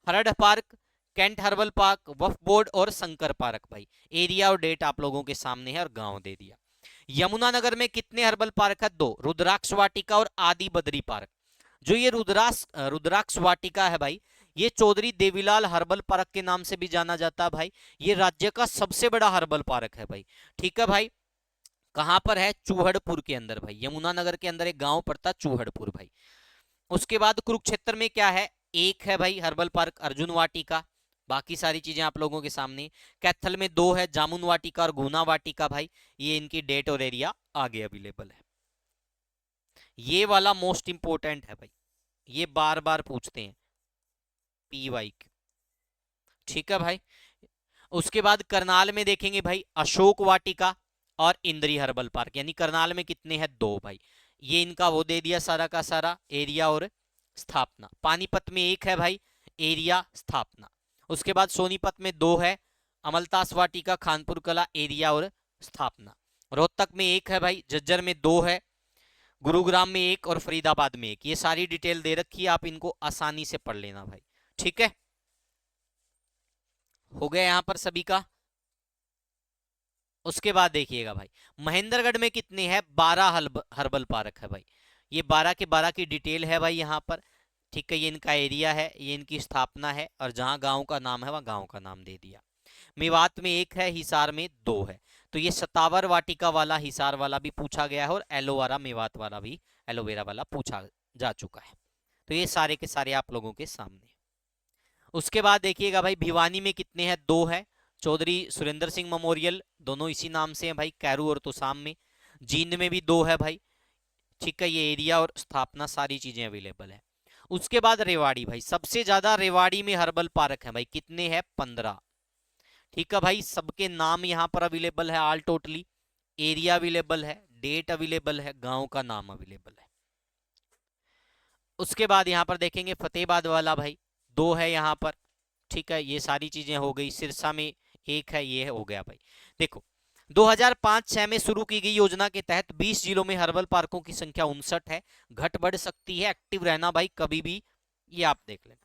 Harad park, Cantt herbal park, वफ बोर्ड और शंकर पार्क भाई। एरिया और डेट आप लोगों के सामने है और गांव दे दिया। यमुनानगर में कितने हर्बल पार्क है? 2। रुद्राक्ष वाटिका और आदि बद्री पार्क। जो ये रुद्राक्ष वाटिका है भाई, ये चौधरी देवीलाल हर्बल पार्क के नाम से भी जाना जाता है भाई। ये राज्य का सबसे बड़ा हर्बल पार्क है भाई। ठीक है भाई, कहां पर है? चूहड़पुर के अंदर भाई। यमुनानगर के अंदर एक गांव पड़ता चूहड़पुर भाई। उसके बाद कुरुक्षेत्र में क्या है? 1 है भाई हर्बल पार्क, अर्जुन वाटिका। बाकी सारी चीजें आप लोगों के सामने। कैथल में 2 है, जामुन वाटिका और गुना वाटिका भाई। ये इनकी डेट और एरिया आगे अवेलेबल है। ये वाला मोस्ट इंपोर्टेंट है भाई, ये बार बार पूछते हैं PYQ। ठीक है भाई। उसके बाद करनाल में देखेंगे भाई, अशोक वाटिका और इंद्री हर्बल पार्क। यानी करनाल में कितने हैं? 2 भाई। ये इनका वो दे दिया सारा का सारा, एरिया और स्थापना। पानीपत में 1 है भाई, एरिया स्थापना। उसके बाद सोनीपत में 2 है, अमलतास वाटिका खानपुर कला, एरिया और स्थापना। रोहतक में 1 है भाई, झज्जर में 2 है, गुरुग्राम में 1 और फरीदाबाद में 1। ये सारी डिटेल दे रखी है, आप इनको आसानी से पढ़ लेना भाई। ठीक है, हो गया यहां पर सभी का। उसके बाद देखिएगा भाई, महेंद्रगढ़ में कितने हैं? 12 हर्बल पार्क है भाई। ये 12 के 12 की डिटेल है भाई यहाँ पर। ठीक है, ये इनका एरिया है, ये इनकी स्थापना है, और जहां गांव का नाम है वहां गांव का नाम दे दिया। मेवात में 1 है, हिसार में 2 है। तो ये सतावर वाटिका वाला, हिसार वाला भी पूछा गया है, और एलोवेरा मेवात वाला भी, एलोवेरा वाला पूछा जा चुका है। तो ये सारे के सारे आप लोगों के सामने। उसके बाद देखिएगा भाई, भिवानी में कितने हैं? 2 है, चौधरी सुरेंद्र सिंह मेमोरियल, दोनों इसी नाम से हैं भाई, कैरू और तोसाम में। जींद में भी 2 है भाई। ठीक है, ये एरिया और स्थापना सारी चीजें अवेलेबल है। उसके बाद रेवाड़ी भाई, सबसे ज्यादा रेवाड़ी में हर्बल पार्क है भाई। कितने हैं? 15। ठीक है भाई, सबके नाम यहाँ पर अवेलेबल है, ऑल टोटली। एरिया अवेलेबल है, डेट अवेलेबल है, गांव का नाम अवेलेबल है। उसके बाद यहाँ पर देखेंगे फतेहाबाद वाला भाई, 2 है यहाँ पर। ठीक है, ये सारी चीजें हो गई। सिरसा में 1 है, ये हो गया भाई। देखो, 2005-6 में शुरू की गई योजना के तहत 20 जिलों में हर्बल पार्कों की संख्या 59 है। घट बढ़ सकती है, एक्टिव रहना भाई कभी भी, ये आप देख लेना।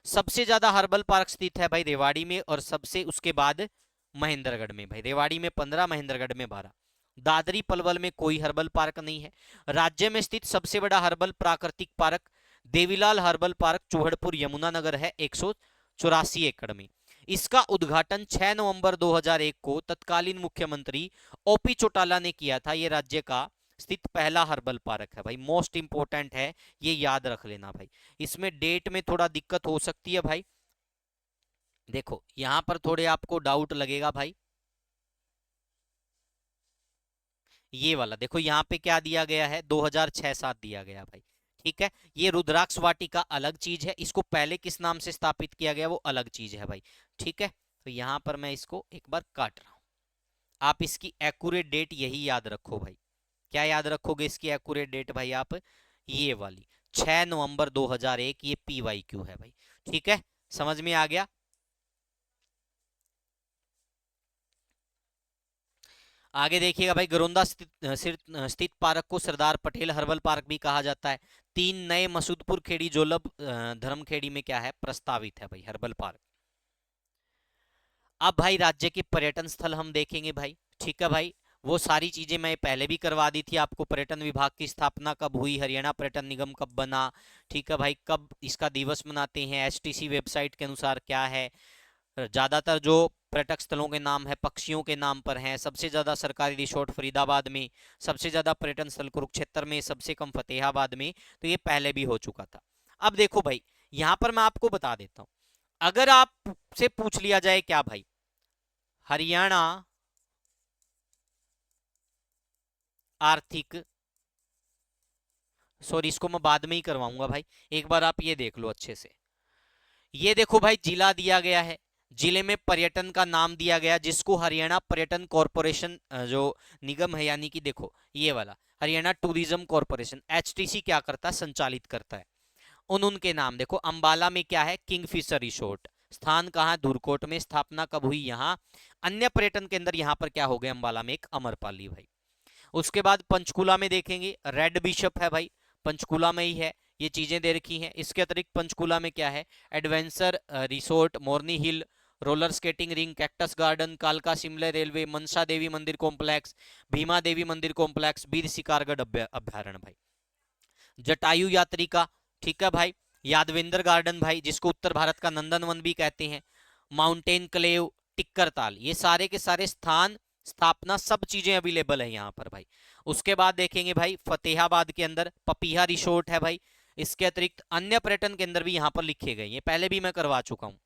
सबसे ज्यादा हर्बल पार्क स्थित है भाई रेवाड़ी में, और सबसे उसके बाद महेंद्रगढ़ में भाई। रेवाड़ी में 15, महेंद्रगढ़ में 12। दादरी पलवल में कोई हर्बल पार्क नहीं है। राज्य में स्थित सबसे बड़ा हर्बल प्राकृतिक park Devilal herbal park Chauharpur Yamunanagar है 184 एकड़ में। इसका उद्घाटन 6 नवंबर 2001 को तत्कालीन मुख्यमंत्री ओपी चौटाला ने किया था। यह राज्य का स्थित पहला हर्बल पार्क है भाई। मोस्ट इंपोर्टेंट है, ये याद रख लेना भाई। इसमें डेट में थोड़ा दिक्कत हो सकती है भाई। देखो यहां पर थोड़े आपको डाउट लगेगा भाई। ये वाला देखो, यहाँ पे क्या दिया गया है, 2006-7 दिया गया भाई। ठीक है, ये रुद्राक्ष वाटिका अलग चीज है, इसको पहले किस नाम से स्थापित किया गया वो अलग चीज है भाई। ठीक है, तो यहां पर मैं इसको एक बार काट रहा हूं। आप इसकी एक्यूरेट डेट यही याद रखो भाई। क्या याद रखोगे इसकी एक्यूरेट डेट भाई आप? ये वाली 6 नवंबर 2001, ये PYQ है भाई। ठीक है, समझ में आ गया? आगे देखिएगा भाई, गरोंदा स्थित पार्क को सरदार पटेल हर्बल पार्क भी कहा जाता है। 3 नए मसूदपुर खेड़ी जोलब धर्मखेड़ी में क्या है, प्रस्तावित है भाई हर्बल पार्क। अब भाई राज्य के पर्यटन स्थल हम देखेंगे भाई। ठीक है भाई, वो सारी चीजें मैं पहले भी करवा दी थी आपको। पर्यटन विभाग की स्थापना कब हुई, हरियाणा पर्यटन निगम कब बना, ठीक है भाई, कब इसका दिवस मनाते हैं, HTC वेबसाइट के अनुसार क्या है। ज्यादातर जो पर्यटक स्थलों के नाम है पक्षियों के नाम पर हैं। सबसे ज्यादा सरकारी रिसोर्ट फरीदाबाद में, सबसे ज्यादा पर्यटन स्थल कुरुक्षेत्र में, सबसे कम फतेहाबाद में। तो ये पहले भी हो चुका था। अब देखो भाई, यहां पर मैं आपको बता देता हूं, अगर आपसे पूछ लिया जाए क्या भाई, हरियाणा आर्थिक, सॉरी इसको मैं बाद में ही करवाऊंगा भाई, एक बार आप ये देख लो अच्छे से। ये देखो भाई, जिला दिया गया है, जिले में पर्यटन का नाम दिया गया जिसको हरियाणा पर्यटन कॉरपोरेशन जो निगम है, यानी कि देखो ये वाला हरियाणा टूरिज्म कॉरपोरेशन HTC क्या करता है, संचालित करता है। उनके नाम देखो, अंबाला में क्या है, किंगफिशर रिसोर्ट। स्थान कहाँ है, धुरकोट में। स्थापना कब हुई यहाँ। अन्य पर्यटन केंद्र यहाँ पर क्या हो गए, अंबाला में एक अमरपाली भाई। उसके बाद पंचकुला में देखेंगे, रेड बिशप है भाई, पंचकुला में ही है। ये चीजें दे रखी हैं। इसके अतिरिक्त पंचकुला में क्या है, adventure resort, Morni hill roller skating ring, cactus garden, कालका शिमला रेलवे, मनसा देवी मंदिर कॉम्प्लेक्स, भीमा देवी मंदिर कॉम्प्लेक्स, बीर शिकारगढ़ अभ्यारण्य भाई। जटायु यात्री का, ठीक है भाई, यादवेंद्र गार्डन भाई जिसको उत्तर भारत का नंदनवन भी कहते हैं, माउंटेन क्लेव, टिक्कर ताल, ये सारे के सारे स्थान, स्थापना, सब चीजें अवेलेबल है यहाँ पर भाई। उसके बाद देखेंगे भाई, फतेहाबाद के अंदर पपीहा रिसोर्ट है भाई। इसके अतिरिक्त अन्य पर्यटन केंद्र भी यहाँ पर लिखे गए, ये पहले भी मैं करवा चुका हूँ।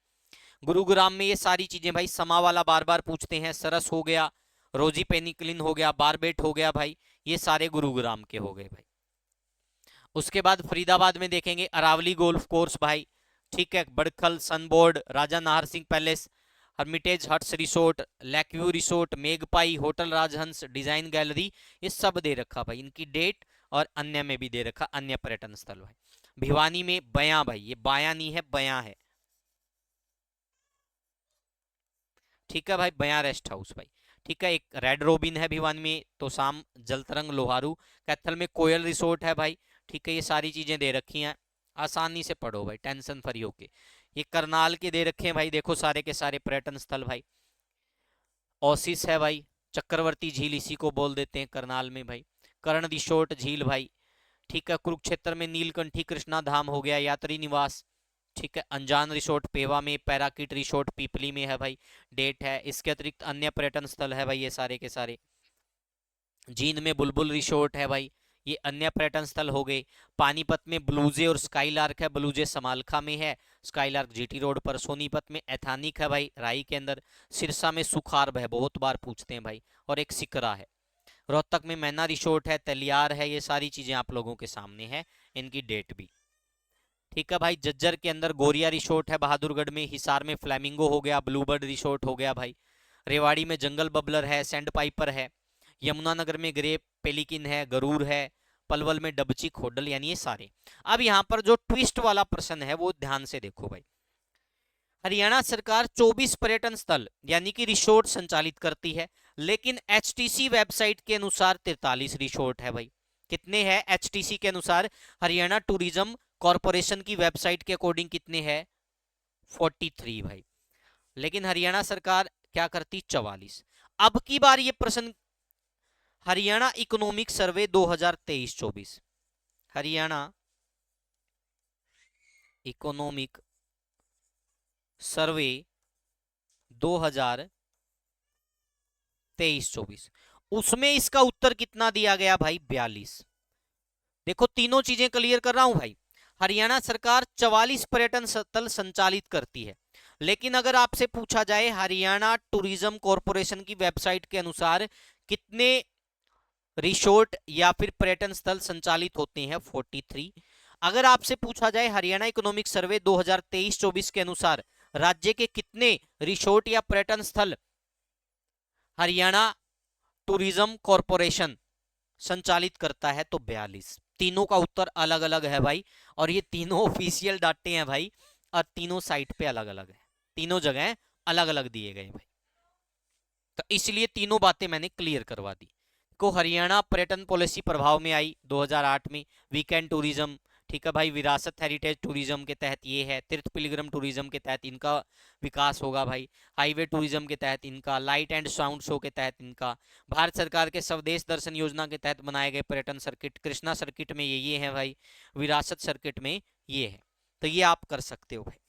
गुरुग्राम में ये सारी चीजें भाई, समा वाला बार बार पूछते हैं, सरस हो गया, रोजी पेनिकलिन हो गया, बारबेट हो गया भाई, ये सारे गुरुग्राम के हो गए भाई। उसके बाद फरीदाबाद में देखेंगे, अरावली गोल्फ कोर्स भाई, ठीक है, बड़खल सनबोर्ड, Raja Nahar Singh palace, hermitage huts resort, lakeview resort, magpie hotel, Rajhans design gallery, ये सब दे रखा भाई, इनकी डेट, और अन्य में भी दे रखा, अन्य पर्यटन स्थल भाई। भिवानी में बयां भाई, ये बायां नहीं है, बयां है, ठीक है भाई, बयां रेस्ट हाउस भाई। ठीक है, एक रेड रोबिन है भिवानी में, तो शाम जलतरंग लोहारू, कैथल में कोयल रिसोर्ट है भाई। ठीक है, ये सारी चीजें दे रखी हैं, आसानी से पढ़ो भाई, टेंशन फ्री होके। ये करनाल के दे रखे हैं भाई, देखो सारे के सारे पर्यटन स्थल भाई। ओसिस है भाई, चक्रवर्ती झील इसी को बोल देते हैं करनाल में भाई। कर्ण रिसोर्ट झील भाई। ठीक है, कुरुक्षेत्र में नीलकंठी कृष्णा धाम हो गया, यात्री निवास। ठीक है, अनजान रिसोर्ट पेवा में, पैराकिट रिसोर्ट पीपली में है भाई, डेट है। इसके अतिरिक्त अन्य पर्यटन स्थल है भाई, ये सारे के सारे। जींद में बुलबुल रिसोर्ट है भाई, ये अन्य पर्यटन स्थल हो गए। पानीपत में ब्लूजे और स्काईलार्क है, ब्लूजे समालखा में है, स्काईलार्क GT रोड पर। सोनीपत में एथानिक है भाई, राई के अंदर। सिरसा में सुखार है, बहुत बार पूछते हैं भाई, और एक सिकरा है। रोहतक में मैना रिसोर्ट है, तलियार है, ये सारी चीजें आप लोगों के सामने है, इनकी डेट भी। ठीक है भाई, जज्जर के अंदर गोरिया रिसोर्ट है, बहादुरगढ़ में। हिसार में फ्लैमिंगो हो गया, ब्लूबर्ड रिसोर्ट हो गया भाई। रेवाड़ी में जंगल बबलर है, सैंड पाइपर है। यमुनानगर में ग्रे पेलिकिन है, गरूर है। पलवल में डबची खोडल, यानी ये सारे। अब यहाँ पर जो ट्विस्ट वाला प्रश्न है वो ध्यान से देखो भाई। हरियाणा सरकार 24 पर्यटन स्थल यानी कि रिसोर्ट संचालित करती है, लेकिन HTC वेबसाइट के अनुसार 43 रिसोर्ट है भाई। कितने हैं HTC के अनुसार, हरियाणा टूरिज्म कॉरपोरेशन की वेबसाइट के अकॉर्डिंग कितने हैं, 43 भाई, लेकिन हरियाणा सरकार क्या करती, 44। अब की बार ये प्रश्न, Haryana economic survey 2023-24, Haryana economic survey 2023-24, उसमें इसका उत्तर कितना दिया गया भाई, 42। देखो तीनों चीजें क्लियर कर रहा हूं भाई। हरियाणा सरकार 44 पर्यटन स्थल संचालित करती है, लेकिन अगर आपसे पूछा जाए हरियाणा टूरिज्म कॉरपोरेशन की वेबसाइट के अनुसार कितने रिसोर्ट या फिर पर्यटन स्थल संचालित होते हैं, 43। अगर आपसे पूछा जाए हरियाणा इकोनॉमिक सर्वे 2023-24 के अनुसार राज्य के कितने रिसोर्ट या पर्यटन स्थल हरियाणा टूरिज्म कॉरपोरेशन संचालित करता है, तो 42। तीनों का उत्तर अलग अलग है भाई, और ये तीनों ऑफिशियल डाटे हैं भाई, और तीनों साइट पे अलग अलग है, तीनों जगह अलग अलग दिए गए भाई। तो इसलिए तीनों बातें मैंने क्लियर करवा दी। को हरियाणा पर्यटन पॉलिसी प्रभाव में आई 2008 में, वीकेंड टूरिज्म, ठीक है भाई, विरासत हेरिटेज टूरिज्म के तहत ये है, तीर्थ पिलग्रम टूरिज्म के तहत इनका विकास होगा भाई, हाईवे टूरिज्म के तहत इनका, लाइट एंड साउंड शो के तहत इनका, भारत सरकार के स्वदेश दर्शन योजना के तहत बनाए गए पर्यटन सर्किट, कृष्णा सर्किट में ये है भाई, विरासत सर्किट में ये है। तो ये आप कर सकते हो भाई।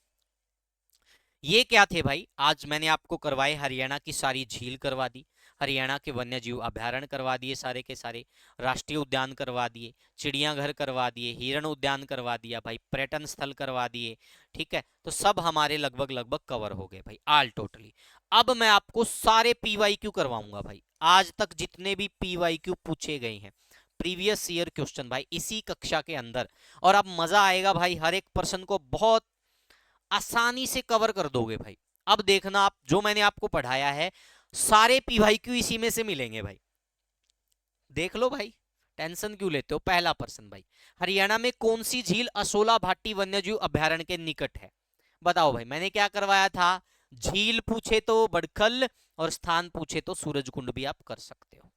ये क्या थे भाई, आज मैंने आपको करवाए, हरियाणा की सारी झील करवा दी, हरियाणा के वन्य जीव अभ्यारण्य करवा दिए सारे के सारे, राष्ट्रीय उद्यान करवा दिए, चिड़ियाघर करवा दिए, हिरण उद्यान करवा दिया भाई, पर्यटन स्थल करवा दिए, ठीक है। तो सब हमारे लगभग लगभग कवर हो गए भाई, ऑल टोटली। अब मैं आपको सारे पीवाईक्यू करवाऊंगा भाई, आज तक जितने भी पीवाईक्यू पूछे गए हैं, प्रीवियस ईयर क्वेश्चन भाई, इसी कक्षा के अंदर। और अब मजा आएगा भाई, हर एक पर्सन को बहुत आसानी से कवर कर दोगे भाई। अब देखना आप, जो मैंने आपको पढ़ाया है सारे पीवाईक्यू इसी में से मिलेंगे भाई, देख लो भाई, टेंशन क्यों लेते हो। पहला प्रश्न भाई, हरियाणा में कौन सी झील असोला भाटी वन्यजीव अभ्यारण्य के निकट है, बताओ भाई। मैंने क्या करवाया था, झील पूछे तो बड़खल, और स्थान पूछे तो सूरजकुंड भी आप कर सकते हो।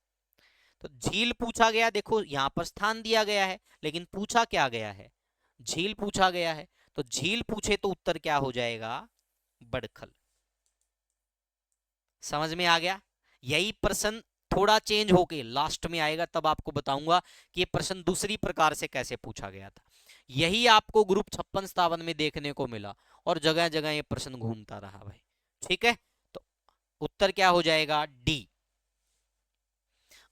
तो झील पूछा गया, देखो यहां पर स्थान दिया गया है, लेकिन पूछा क्या गया है, झील पूछा गया है। तो झील पूछे तो उत्तर क्या हो जाएगा, बड़खल। समझ में आ गया। यही प्रश्न थोड़ा चेंज होके लास्ट में आएगा, तब आपको बताऊंगा कि ये प्रश्न दूसरी प्रकार से कैसे पूछा गया था। यही आपको ग्रुप 56-57 में देखने को मिला, और जगह जगह ये प्रश्न घूमता रहा भाई, ठीक है। तो उत्तर क्या हो जाएगा, डी।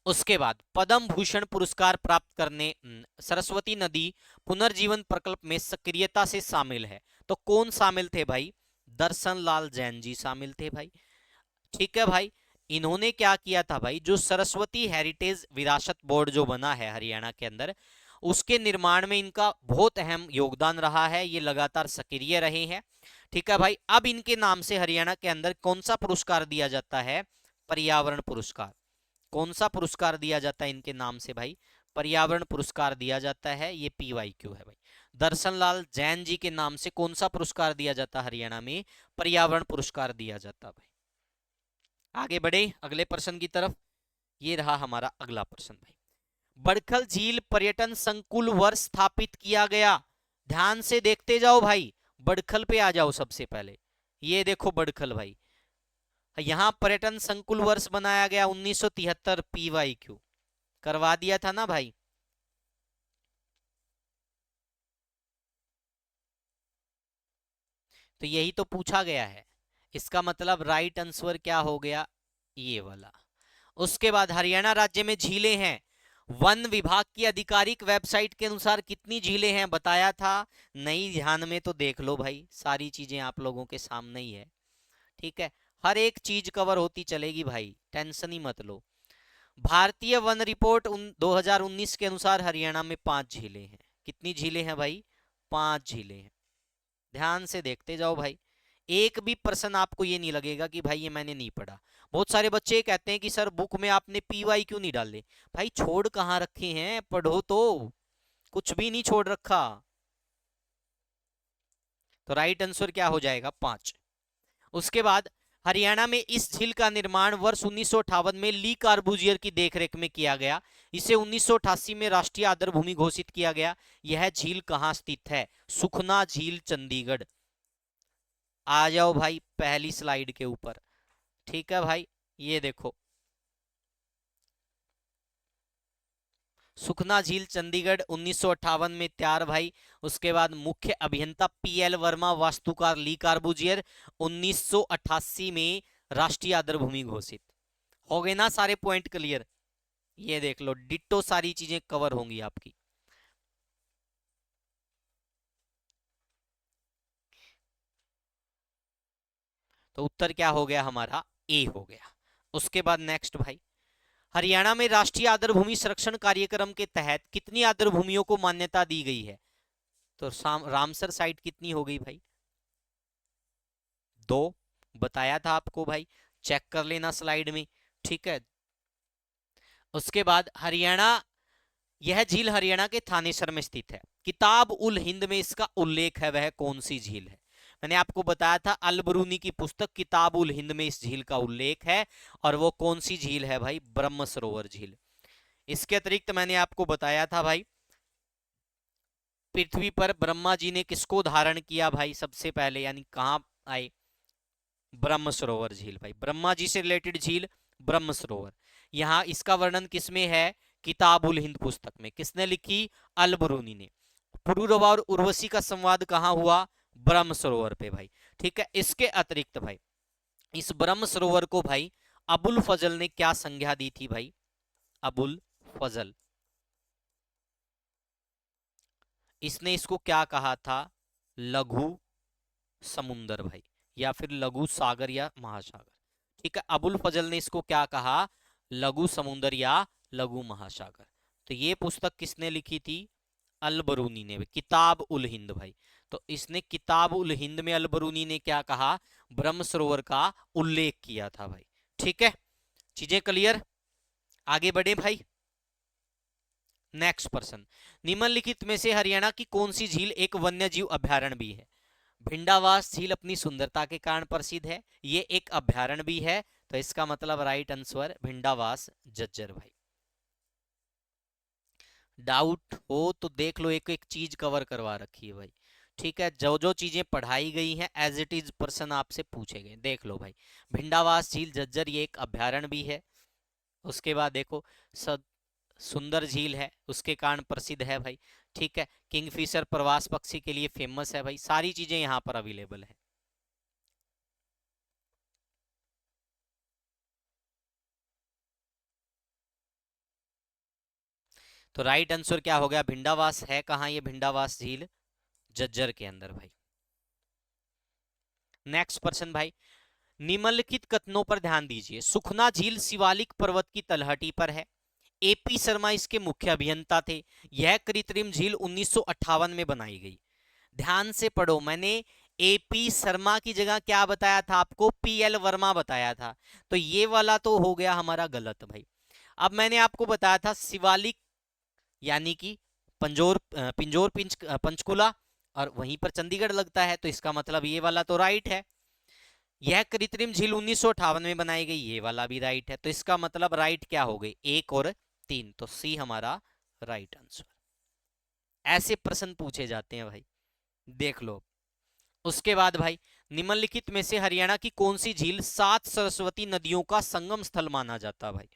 उसके बाद पद्म भूषण पुरस्कार प्राप्त करने सरस्वती नदी पुनर्जीवन प्रकल्प में सक्रियता से शामिल है, तो कौन शामिल थे भाई, दर्शन लाल जैन जी शामिल थे भाई, ठीक है भाई। इन्होंने क्या किया था भाई, जो सरस्वती हेरिटेज विरासत बोर्ड जो बना है हरियाणा के अंदर, उसके निर्माण में इनका बहुत अहम योगदान रहा है, ये लगातार सक्रिय रहे हैं, ठीक है भाई। अब इनके नाम से हरियाणा के अंदर कौन सा पुरस्कार दिया जाता है, पर्यावरण पुरस्कार। कौन सा पुरस्कार दिया जाता है इनके नाम से भाई, पर्यावरण पुरस्कार दिया जाता है, ये पीवाईक्यू है भाई। दर्शन लाल जैन जी के नाम से कौन सा पुरस्कार दिया जाता हरियाणा में, पर्यावरण पुरस्कार दिया जाता भाई। आगे बढ़े अगले प्रश्न की तरफ, ये रहा हमारा अगला प्रश्न भाई। बड़खल झील पर्यटन संकुल वर्ष स्थापित किया गया, ध्यान से देखते जाओ भाई, बड़खल पे आ जाओ सबसे पहले। ये देखो बड़खल भाई, यहां पर्यटन संकुल वर्ष बनाया गया 1973, पीवाईक्यू करवा दिया था ना भाई। तो यही तो पूछा गया है, इसका मतलब राइट आंसर क्या हो गया, ये वाला। उसके बाद हरियाणा राज्य में झीलें हैं, वन विभाग की आधिकारिक वेबसाइट के अनुसार कितनी झीलें हैं बताया था, नहीं ध्यान में तो देख लो भाई, सारी चीजें आप लोगों के सामने ही है, ठीक है। हर एक चीज कवर होती चलेगी भाई, टेंशन ही मत लो। भारतीय वन रिपोर्ट 2019 के अनुसार हरियाणा में 5 झीलें हैं, कितनी झीलें हैं भाई, 5 झीलें हैं। ध्यान से देखते जाओ भाई, एक भी प्रश्न आपको ये नहीं लगेगा कि भाई ये मैंने नहीं पढ़ा। बहुत सारे बच्चे कहते हैं कि सर बुक में आपने पीवाई क्यों नहीं डाले, भाई छोड़ कहाँ रखे हैं, पढ़ो तो, कुछ भी नहीं छोड़ रखा। तो राइट आंसर क्या हो जाएगा, 5। उसके बाद हरियाणा में इस झील का निर्माण वर्ष 1958 में ली कार्बूजियर की देखरेख में किया गया, इसे 1988 में राष्ट्रीय आदर भूमि घोषित किया गया। यह झील कहां स्थित है, सुखना झील चंडीगढ़। आ जाओ भाई पहली स्लाइड के ऊपर। ठीक है भाई, ये देखो, सुखना झील चंडीगढ़ 1958 में तैयार भाई। उसके बाद मुख्य अभियंता पीएल वर्मा, वास्तुकार ली कार्बूजियर, 1988 में राष्ट्रीय आदरभूमि घोषित। हो गए ना सारे पॉइंट क्लियर? ये देख लो, डिट्टो सारी चीजें कवर होंगी आपकी। तो उत्तर क्या हो गया हमारा? ए हो गया। उसके बाद नेक्स्ट भाई, हरियाणा में राष्ट्रीय आदरभूमि संरक्षण कार्यक्रम के तहत कितनी आदरभूमियों को मान्यता दी गई है? तो रामसर साइट कितनी हो गई भाई? 2 बताया था आपको भाई, चेक कर लेना स्लाइड में। ठीक है, उसके बाद हरियाणा, यह झील हरियाणा के थानेसर में स्थित है। किताब उल हिंद में इसका उल्लेख है, वह कौन सी झील है? मैंने आपको बताया था अल बरूनी की पुस्तक किताब उल हिंद में इस झील का उल्लेख है। और वो कौन सी झील है भाई? ब्रह्म सरोवर झील। इसके अतिरिक्त मैंने आपको बताया था भाई, पृथ्वी पर ब्रह्मा जी ने किसको धारण किया भाई सबसे पहले, यानी कहां आए? ब्रह्म सरोवर झील भाई, ब्रह्मा जी से रिलेटेड झील ब्रह्म सरोवर। यहाँ इसका वर्णन किसमें है? किताब उल हिंद पुस्तक में। किसने लिखी? अल बरूनी ने। पुरूरवा और उर्वशी का संवाद कहाँ हुआ? ब्रह्म सरोवर पे भाई। ठीक है, इसके अतिरिक्त भाई, इस ब्रह्म सरोवर को भाई अबुल फजल ने क्या संज्ञा दी थी भाई? अबुल फजल, इसने इसको क्या कहा था? लघु समुंदर भाई, या फिर लघु सागर या महासागर। ठीक है, अबुल फजल ने इसको क्या कहा? लघु समुंदर या लघु महासागर। तो ये पुस्तक किसने लिखी थी? अल बरूनी ने, किताब उल हिंद भाई। तो इसने किताब उल हिंद में अल बरूनी ने क्या कहा? ब्रह्म सरोवर का उल्लेख किया था भाई। ठीक है, चीजें क्लियर? आगे बढ़े भाई। नेक्स्ट पर्सन, निम्नलिखित में से हरियाणा की कौन सी झील एक वन्य जीव अभ्यारण्य भी है? भिंडावास झील अपनी सुंदरता के कारण प्रसिद्ध है, ये एक अभ्यारण्य भी है। तो इसका मतलब राइट आंसर भिंडावास झज्जर भाई। डाउट हो तो देख लो, एक एक चीज कवर करवा रखी है भाई। ठीक है, जो जो चीजें पढ़ाई गई हैं एज इट इज पर्सन आपसे पूछे गए, देख लो भाई। भिंडावास झील झज्जर ये एक अभ्यारण्य भी है। उसके बाद देखो, सुंदर झील है, उसके कारण प्रसिद्ध है भाई। ठीक है, किंगफिशर प्रवास पक्षी के लिए फेमस है भाई। सारी चीजें यहाँ पर अवेलेबल है। तो राइट आंसर क्या हो गया? भिंडावास है कहाँ? ये भिंडावास झील झज्जर के अंदर भाई। नेक्स्ट पर्सन भाई, निम्नलिखित कथनों पर ध्यान दीजिए। सुखना झील शिवालिक पर्वत की तलहटी पर है। एपी शर्मा इसके मुख्य अभियंता थे। यह कृत्रिम झील 1958 में बनाई गई। ध्यान से पढ़ो, मैंने एपी शर्मा की जगह क्या बताया था आपको? पीएल वर्मा बताया था। तो ये वाला तो हो गया हमारा गलत भाई। अब मैंने आपको बताया था शिवालिक, यानी कि पिंजोर पंचकुला, और वहीं पर चंडीगढ़ लगता है। तो इसका मतलब ये वाला तो राइट है। यह कृत्रिम झील 1958 में बनाई गई, ये वाला भी राइट है। तो इसका मतलब राइट क्या हो गई? 1 और 3। तो सी हमारा राइट आंसर। ऐसे प्रश्न पूछे जाते हैं भाई, देख लो। उसके बाद भाई, निम्नलिखित में से हरियाणा की कौन सी झील 7 सरस्वती नदियों का संगम स्थल माना जाता है भाई?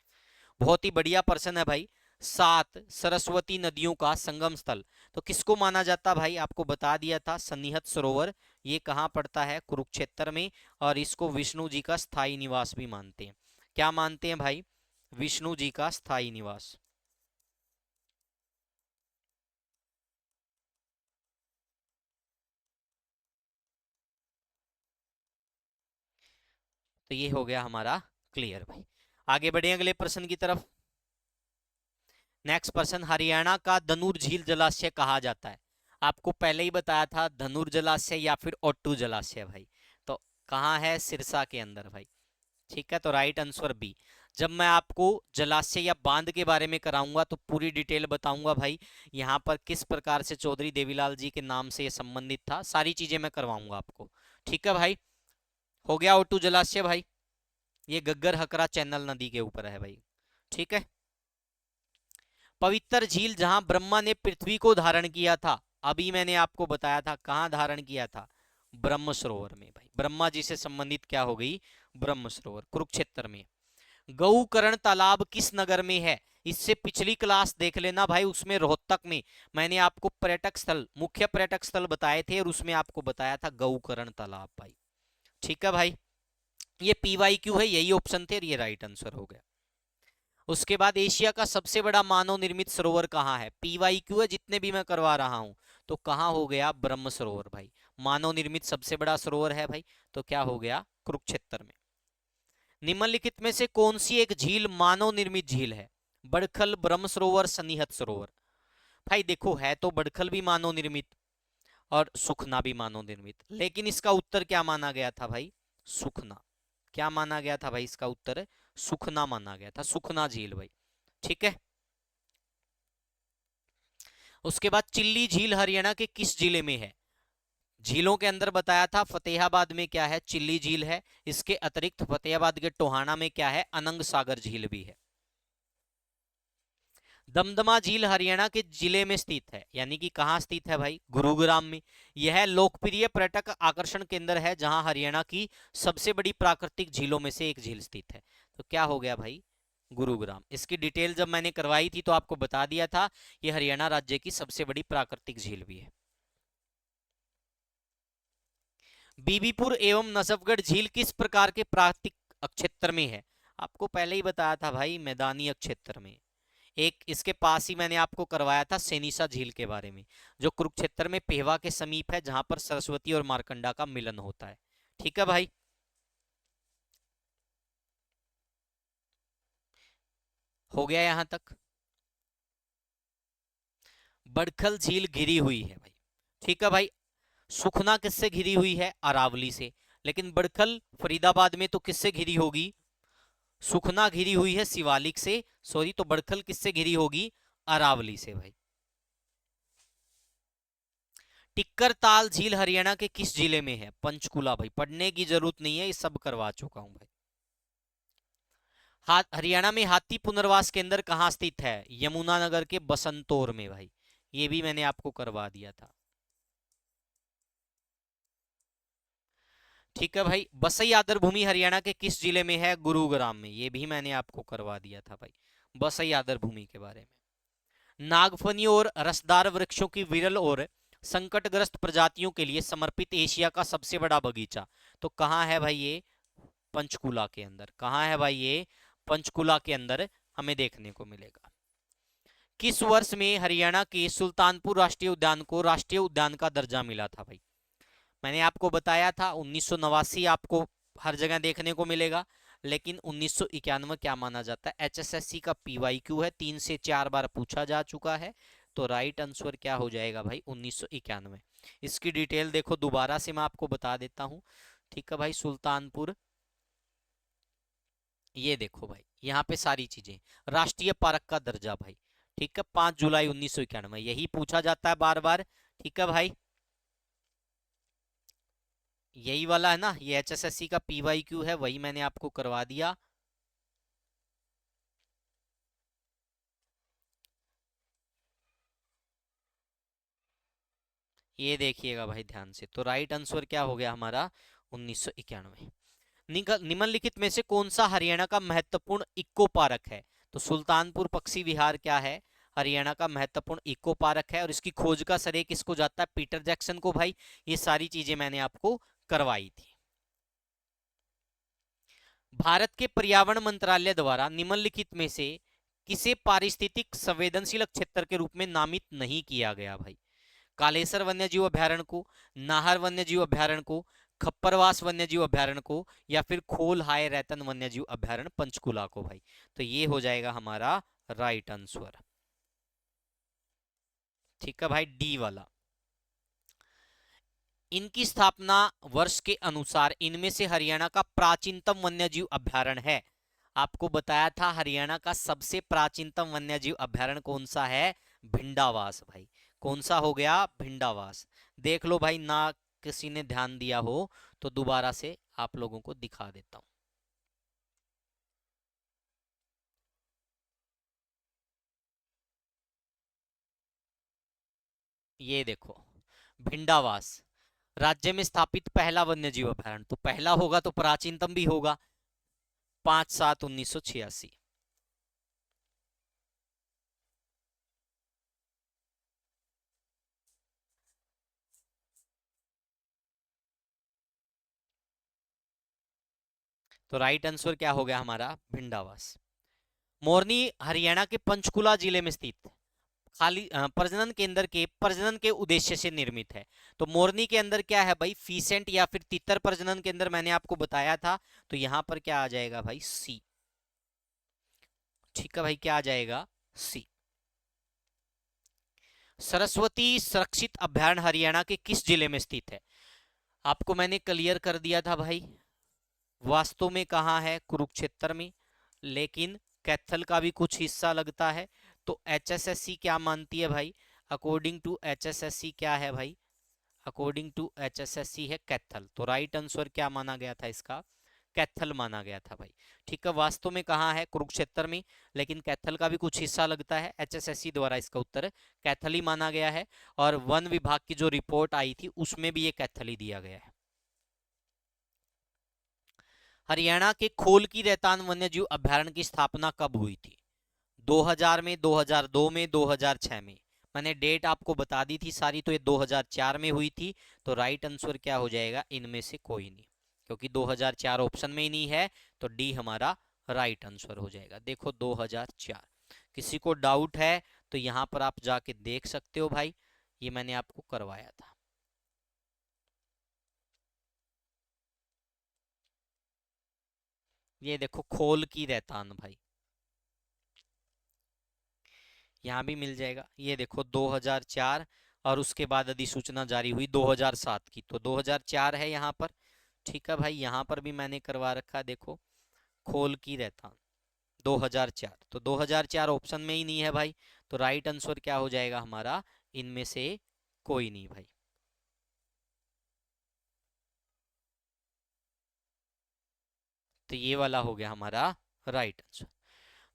बहुत ही बढ़िया प्रश्न है भाई। 7 सरस्वती नदियों का संगम स्थल, तो किसको माना जाता भाई? आपको बता दिया था, सन्निहत सरोवर। ये कहाँ पड़ता है? कुरुक्षेत्र में। और इसको विष्णु जी का स्थायी निवास भी मानते हैं। क्या मानते हैं भाई? विष्णु जी का स्थायी निवास। तो ये हो गया हमारा क्लियर भाई। आगे बढ़े अगले प्रश्न की तरफ। नेक्स्ट प्रश्न, हरियाणा का धनुर झील जलाशय कहा जाता है? आपको पहले ही बताया था, धनुर जलाशय या फिर ओट्टू जलाशय भाई। तो कहाँ है? सिरसा के अंदर भाई। ठीक है, तो राइट आंसर बी। जब मैं आपको जलाशय या बांध के बारे में कराऊंगा तो पूरी डिटेल बताऊंगा भाई। यहाँ पर किस प्रकार से चौधरी देवीलाल जी के नाम से ये संबंधित था, सारी चीजें मैं करवाऊंगा आपको। ठीक है भाई, हो गया ओट्टू जलाशय भाई। ये गग्गर हकरा चैनल नदी के ऊपर है भाई। ठीक है, पवित्र झील जहां ब्रह्मा ने पृथ्वी को धारण किया था, अभी मैंने आपको बताया था कहां धारण किया था? ब्रह्म सरोवर में भाई, ब्रह्मा जी से संबंधित क्या हो गई, ब्रह्म सरोवर कुरुक्षेत्र में। गौकर्ण तालाब किस नगर में है, इससे पिछली क्लास देख लेना भाई, उसमें रोहतक में मैंने आपको पर्यटक स्थल, मुख्य पर्यटक स्थल बताए थे और उसमें आपको बताया था गौकर्ण तालाब भाई। ठीक है भाई, ये PYQ है, यही ऑप्शन थे और ये राइट आंसर हो गया। उसके बाद एशिया का सबसे बड़ा मानव निर्मित सरोवर कहाँ है, PYQ है जितने भी मैं करवा रहा हूं, तो कहाँ हो गया, ब्रह्म सरोवर भाई। मानव निर्मित सबसे बड़ा सरोवर है भाई, तो क्या हो गया, कुरुक्षेत्र में। निम्नलिखित में से कौन सी एक झील मानव निर्मित झील है, बड़खल, ब्रह्म सरोवर, सनिहत सरोवर। भाई देखो, है तो बड़खल भी मानव निर्मित और सुखना भी मानव निर्मित, लेकिन इसका उत्तर क्या माना गया था भाई, सुखना। क्या माना गया था भाई, इसका उत्तर सुखना माना गया था, सुखना झील भाई। ठीक है। उसके बाद चिल्ली झील हरियाणा के किस जिले में है, झीलों के अंदर बताया था फतेहाबाद में क्या है, चिल्ली झील है। इसके अतिरिक्त फतेहाबाद के टोहाना में क्या है, अनंग सागर झील भी है। दमदमा झील हरियाणा के जिले में स्थित है, यानी कि कहाँ स्थित है भाई, गुरुग्राम में। यह लोकप्रिय पर्यटक आकर्षण केंद्र है जहां हरियाणा की सबसे बड़ी प्राकृतिक झीलों में से एक झील स्थित है। तो क्या हो गया भाई, गुरुग्राम। इसकी डिटेल जब मैंने करवाई थी तो आपको बता दिया था, यह हरियाणा राज्य की सबसे बड़ी प्राकृतिक झील भी है। बीबीपुर एवं नजफगढ़ झील किस प्रकार के प्राकृतिक क्षेत्र में है, आपको पहले ही बताया था भाई, मैदानी क्षेत्र में। एक इसके पास ही मैंने आपको करवाया था सेनिसा झील के बारे में, जो कुरुक्षेत्र में पेहवा के समीप है, जहां पर सरस्वती और मारकंडा का मिलन होता है। ठीक है भाई, हो गया यहां तक। बड़खल झील घिरी हुई है भाई। ठीक है भाई, सुखना किससे घिरी हुई है, अरावली से। लेकिन बड़खल फरीदाबाद में तो किससे घिरी होगी, सुखना घिरी हुई है शिवालिक से, सॉरी, तो बड़खल किससे घिरी होगी, अरावली से भाई। टिक्कर ताल झील हरियाणा के किस जिले में है, पंचकुला भाई, पढ़ने की जरूरत नहीं है, ये सब करवा चुका हूं भाई। हरियाणा में हाथी पुनर्वास केंद्र कहाँ स्थित है, यमुनानगर के बसंतौर में भाई, ये भी मैंने आपको करवा दिया था। ठीक है भाई, बसई आदर भूमि हरियाणा के किस जिले में है, गुरुग्राम में, ये भी मैंने आपको करवा दिया था भाई, बसई आदर भूमि के बारे में। नागफनी और रसदार वृक्षों की विरल और संकटग्रस्त प्रजातियों के लिए समर्पित एशिया का सबसे बड़ा बगीचा, तो कहाँ है भाई ये, पंचकुला के अंदर। कहाँ है भाई ये, पंचकुला के अंदर हमें देखने को मिलेगा। किस वर्ष में हरियाणा के सुल्तानपुर राष्ट्रीय उद्यान को राष्ट्रीय उद्यान का दर्जा मिला था भाई, मैंने आपको बताया था 1989 आपको हर जगह देखने को मिलेगा, लेकिन 1991 क्या माना जाता है, HSSC का PYQ है, 3 से 4 बार पूछा जा चुका है। तो राइट आंसर क्या हो जाएगा भाई, 1991। इसकी डिटेल देखो, दोबारा से मैं आपको बता देता हूँ। ठीक है भाई, सुल्तानपुर, ये देखो भाई, यहाँ पे सारी चीजें, राष्ट्रीय पार्क का दर्जा भाई। ठीक है, 5 जुलाई 1991, यही पूछा जाता है बार बार। ठीक है भाई, यही वाला है ना, ये HSSC का PYQ है, वही मैंने आपको करवा दिया। ये देखिएगा भाई ध्यान से, तो राइट आंसर क्या हो गया हमारा, 1991। निम्नलिखित में से कौन सा हरियाणा का महत्वपूर्ण इको पार्क है, तो सुल्तानपुर पक्षी विहार क्या है, हरियाणा का महत्वपूर्ण इको पार्क है, और इसकी खोज का श्रेय किसको जाता है, पीटर जैक्सन को भाई। ये सारी चीजें मैंने आपको करवाई थी। भारत के पर्यावरण मंत्रालय द्वारा निम्नलिखित में से किसे पारिस्थितिक संवेदनशील क्षेत्र के रूप में नामित नहीं किया गया भाई, कालेसर वन्यजीव अभ्यारण्य को, नाहर वन्यजीव अभ्यारण्य को, खप्परवास वन्यजीव अभ्यारण्य को, या फिर खोल हाय रैतन वन्यजीव अभ्यारण्य पंचकुला को भाई। तो ये हो जाएगा हमारा राइट आंसर। ठीक है भाई, डी वाला। इनकी स्थापना वर्ष के अनुसार इनमें से हरियाणा का प्राचीनतम वन्यजीव अभ्यारण्य है, आपको बताया था हरियाणा का सबसे प्राचीनतम वन्यजीव अभ्यारण्य कौन सा है, भिंडावास भाई। कौन सा हो गया, भिंडावास। देख लो भाई, ना किसी ने ध्यान दिया हो तो दोबारा से आप लोगों को दिखा देता हूं। ये देखो, भिंडावास, राज्य में स्थापित पहला वन्य जीव अभयारण्य, तो पहला होगा तो प्राचीनतम भी होगा, 5/7/1986। तो राइट आंसर क्या हो गया हमारा, भिंडावास। मोरनी हरियाणा के पंचकुला जिले में स्थित खाली प्रजनन के उद्देश्य से निर्मित है। तो मोरनी के अंदर क्या है भाई, फीसेंट या फिर तितर प्रजनन के अंदर मैंने आपको बताया था, तो यहां पर क्या आ जाएगा भाई, सी। ठीक है भाई, क्या आ जाएगा, सी। सरस्वती सुरक्षित अभयारण्य हरियाणा के किस जिले में स्थित है? आपको मैंने क्लियर कर दिया था भाई, वास्तव में कहाँ है, कुरुक्षेत्र में, लेकिन कैथल का भी कुछ हिस्सा लगता है। तो एचएसएससी क्या मानती है भाई, अकॉर्डिंग टू एचएसएससी क्या है भाई, अकॉर्डिंग टू एचएसएससी है कैथल। तो राइट आंसर क्या माना गया था इसका, कैथल माना गया था भाई। ठीक है, वास्तव में कहाँ है, कुरुक्षेत्र में, लेकिन कैथल का भी कुछ हिस्सा लगता है, एचएसएससी द्वारा इसका उत्तर कैथल ही माना गया है। और वन विभाग की जो रिपोर्ट आई थी उसमें भी ये कैथल ही दिया गया है। हरियाणा के खोल की रेतान वन्यजीव अभयारण्य की स्थापना कब हुई थी? 2000 में, 2002 में, 2006 में। मैंने डेट आपको बता दी थी सारी, तो ये 2004 में हुई थी। तो राइट आंसर क्या हो जाएगा, इनमें से कोई नहीं, क्योंकि 2004 ऑप्शन में ही नहीं है, तो डी हमारा राइट आंसर हो जाएगा। देखो 2004, किसी को डाउट है तो यहां पर आप जाके देख सकते हो भाई, ये मैंने आपको करवाया था। ये देखो खोल की रेतान भाई, यहाँ भी मिल जाएगा। ये देखो 2004, और उसके बाद अधिसूचना जारी हुई 2007 की, तो 2004 है यहाँ पर। ठीक है भाई, यहाँ पर भी मैंने करवा रखा, देखो खोल की रहता 2004, तो 2004 ऑप्शन में ही नहीं है भाई। तो राइट आंसर क्या हो जाएगा हमारा, इनमें से कोई नहीं भाई। तो ये वाला हो गया हमारा राइट आंसर।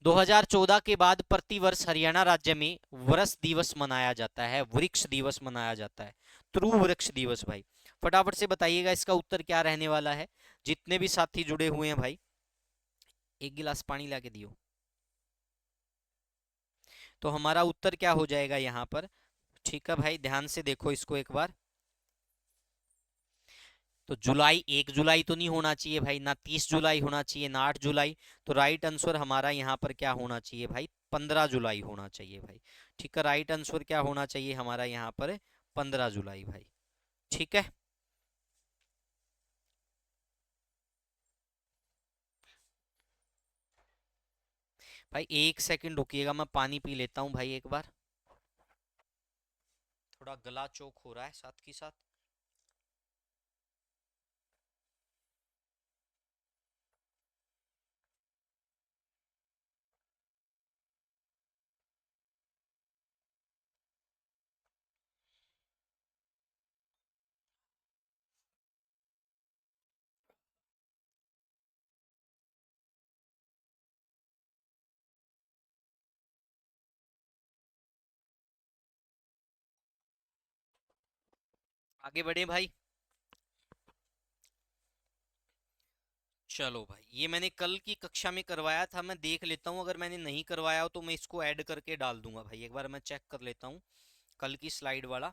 2014 के बाद प्रतिवर्ष हरियाणा राज्य में वृक्ष दिवस मनाया जाता है, वृक्ष दिवस मनाया जाता है, ध्रुव वृक्ष दिवस भाई। फटाफट से बताइएगा इसका उत्तर क्या रहने वाला है, जितने भी साथी जुड़े हुए हैं भाई। एक गिलास पानी ला के दियो। तो हमारा उत्तर क्या हो जाएगा यहाँ पर, ठीक है भाई, ध्यान से देखो इसको एक बार। तो जुलाई, 1 जुलाई तो नहीं होना चाहिए भाई, ना 30 जुलाई होना चाहिए, ना 8 जुलाई। तो राइट आंसर हमारा यहाँ पर क्या होना चाहिए भाई, 15 जुलाई होना चाहिए भाई। ठीक है, राइट आंसर क्या होना चाहिए हमारा यहाँ पर, 15 जुलाई भाई। ठीक है भाई, एक सेकंड रुकिएगा, मैं पानी पी लेता हूँ भाई एक बार, थोड़ा गला चोक हो रहा है साथ के साथ। आगे बढ़े भाई। चलो भाई, ये मैंने कल की कक्षा में करवाया था, मैं देख लेता हूँ, अगर मैंने नहीं करवाया हो तो मैं इसको ऐड करके डाल दूंगा भाई, एक बार मैं चेक कर लेता हूँ। कल की स्लाइड वाला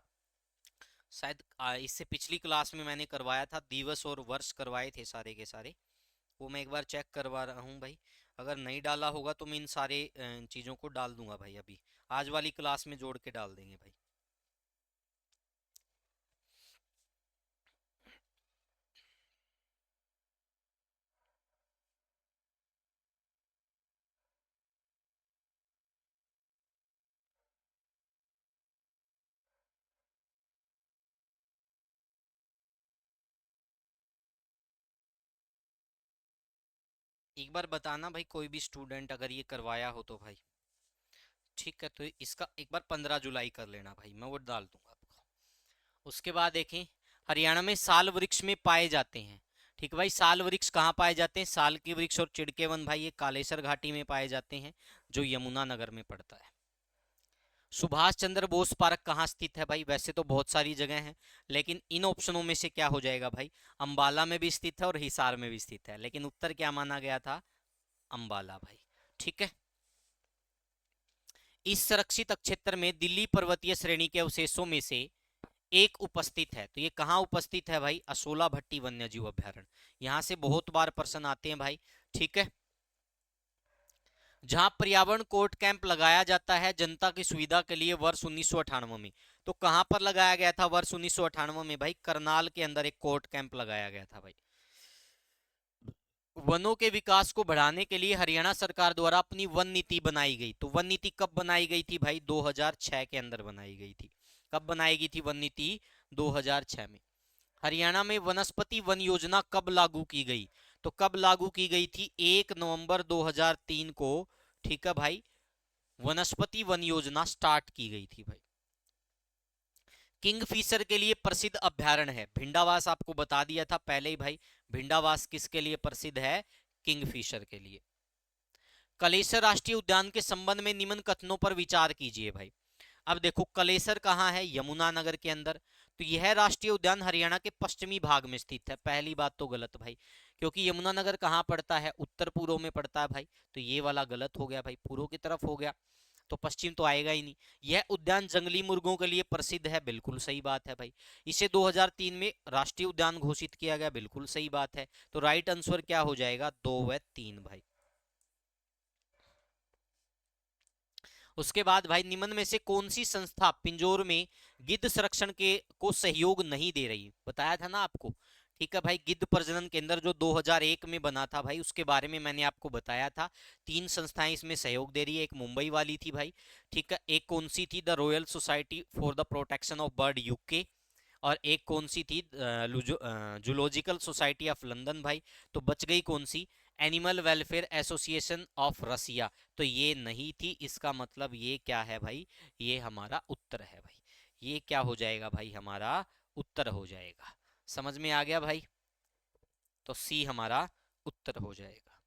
शायद इससे पिछली क्लास में मैंने करवाया था, दिवस और वर्ष करवाए थे सारे के सारे, वो मैं एक बार चेक करवा रहा हूँ भाई। अगर नहीं डाला होगा तो मैं इन सारे चीज़ों को डाल दूंगा भाई, अभी आज वाली क्लास में जोड़ के डाल देंगे भाई। एक बार बताना भाई, कोई भी स्टूडेंट अगर ये करवाया हो तो भाई। ठीक है, तो इसका एक बार 15 जुलाई कर लेना भाई, मैं वो डाल दूंगा आपको। उसके बाद देखें, हरियाणा में साल वृक्ष में पाए जाते हैं। ठीक है भाई, साल वृक्ष कहाँ पाए जाते हैं, साल के वृक्ष और चिड़के वन भाई ये कालेसर घाटी में पाए जाते हैं, जो यमुना नगर में पड़ता है। सुभाष चंद्र बोस पार्क कहाँ स्थित है भाई? वैसे तो बहुत सारी जगह हैं, लेकिन इन ऑप्शनों में से क्या हो जाएगा भाई? अंबाला में भी स्थित है और हिसार में भी स्थित है, लेकिन उत्तर क्या माना गया था? अंबाला भाई। ठीक है। इस संरक्षित क्षेत्र में दिल्ली पर्वतीय श्रेणी के अवशेषों में से एक उपस्थित है। तो ये कहाँ उपस्थित है भाई? असोला भट्टी वन्य जीव अभ्यारण्य। यहां से बहुत बार प्रश्न आते हैं भाई। ठीक है। जहां पर्यावरण कोर्ट कैंप लगाया जाता है जनता की सुविधा के लिए वर्ष 1998 में। तो कहां पर लगाया गया था वर्ष 1998 में भाई? करनाल के अंदर एक कोर्ट कैंप लगाया गया था भाई। वनों के विकास को बढ़ाने के लिए हरियाणा सरकार द्वारा अपनी वन नीति बनाई गई। तो वन नीति कब बनाई गई थी भाई? 2006 के अंदर बनाई गई थी। कब बनाई गई थी वन नीति? 2006 में। हरियाणा में वनस्पति वन योजना कब लागू की गई? तो कब लागू की गई थी? 1 नवंबर 2003 को। ठीक है भाई, वनस्पति वन योजना स्टार्ट की गई थी भाई। किंगफिशर के लिए प्रसिद्ध अभ्यारण्य है भिंडावास। आपको बता दिया था पहले ही भाई, भिंडावास किसके लिए प्रसिद्ध है? किंगफिशर के लिए। कलेसर राष्ट्रीय उद्यान के संबंध में निम्न कथनों पर विचार कीजिए भाई। अब देखो, कलेसर कहाँ है? यमुनानगर के अंदर। तो यह राष्ट्रीय उद्यान हरियाणा के पश्चिमी भाग में स्थित है। पहली बात तो गलत भाई, क्योंकि यमुनानगर कहाँ पड़ता है? उत्तर पूर्व में पड़ता है भाई। तो ये वाला गलत हो गया भाई, पूर्व की तरफ हो गया, तो पश्चिम तो आएगा ही नहीं। यह उद्यान जंगली मुर्गों के लिए प्रसिद्ध है। बिल्कुल सही बात है भाई। इसे 2003 में राष्ट्रीय उद्यान घोषित किया गया। बिल्कुल सही बात है। तो राइट आंसर क्या हो जाएगा? 2 व 3 भाई। उसके बाद भाई, निम्न में से कौन सी संस्था पिंजौर में गिद्ध संरक्षण के को सहयोग नहीं दे रही? बताया था ना आपको। ठीक है भाई, गिद्ध प्रजनन केंद्र जो 2001 में बना था भाई, उसके बारे में मैंने आपको बताया था। 3 संस्थाएं इसमें सहयोग दे रही है। एक मुंबई वाली थी भाई। ठीक है। एक कौन सी थी? The royal society for the protection of bird UK. और एक कौन सी थी? जूलॉजिकल सोसाइटी ऑफ लंदन भाई। तो बच गई कौन सी? Animal welfare association of Russia. तो ये नहीं थी। इसका मतलब ये क्या है भाई? ये हमारा उत्तर है भाई। ये क्या हो जाएगा भाई? हमारा उत्तर हो जाएगा। समझ में आ गया भाई? तो सी हमारा उत्तर हो जाएगा।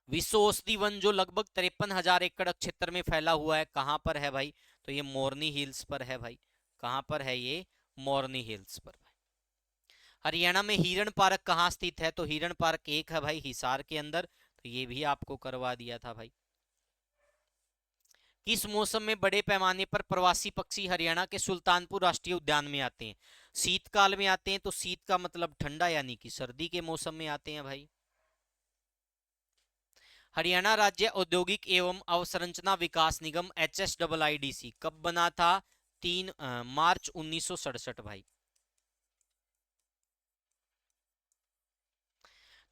विश्व औषधि वन जो लगभग 53,000 एकड़ क्षेत्र में फैला हुआ है, कहां पर है भाई? तो ये मोरनी हिल्स पर है भाई। कहां पर है ये? मोरनी हिल्स पर भाई। हरियाणा में हिरण पार्क कहाँ स्थित है? तो हिरण पार्क एक है भाई, हिसार के अंदर। तो ये भी आपको करवा दिया था भाई। किस मौसम में बड़े पैमाने पर प्रवासी पक्षी हरियाणा के सुल्तानपुर राष्ट्रीय उद्यान में आते हैं? शीतकाल में आते हैं। तो शीत का मतलब ठंडा, यानी कि सर्दी के मौसम में आते हैं भाई। हरियाणा राज्य औद्योगिक एवं अवसंरचना विकास निगम HSIIDC कब बना था? 3 मार्च 1967 भाई।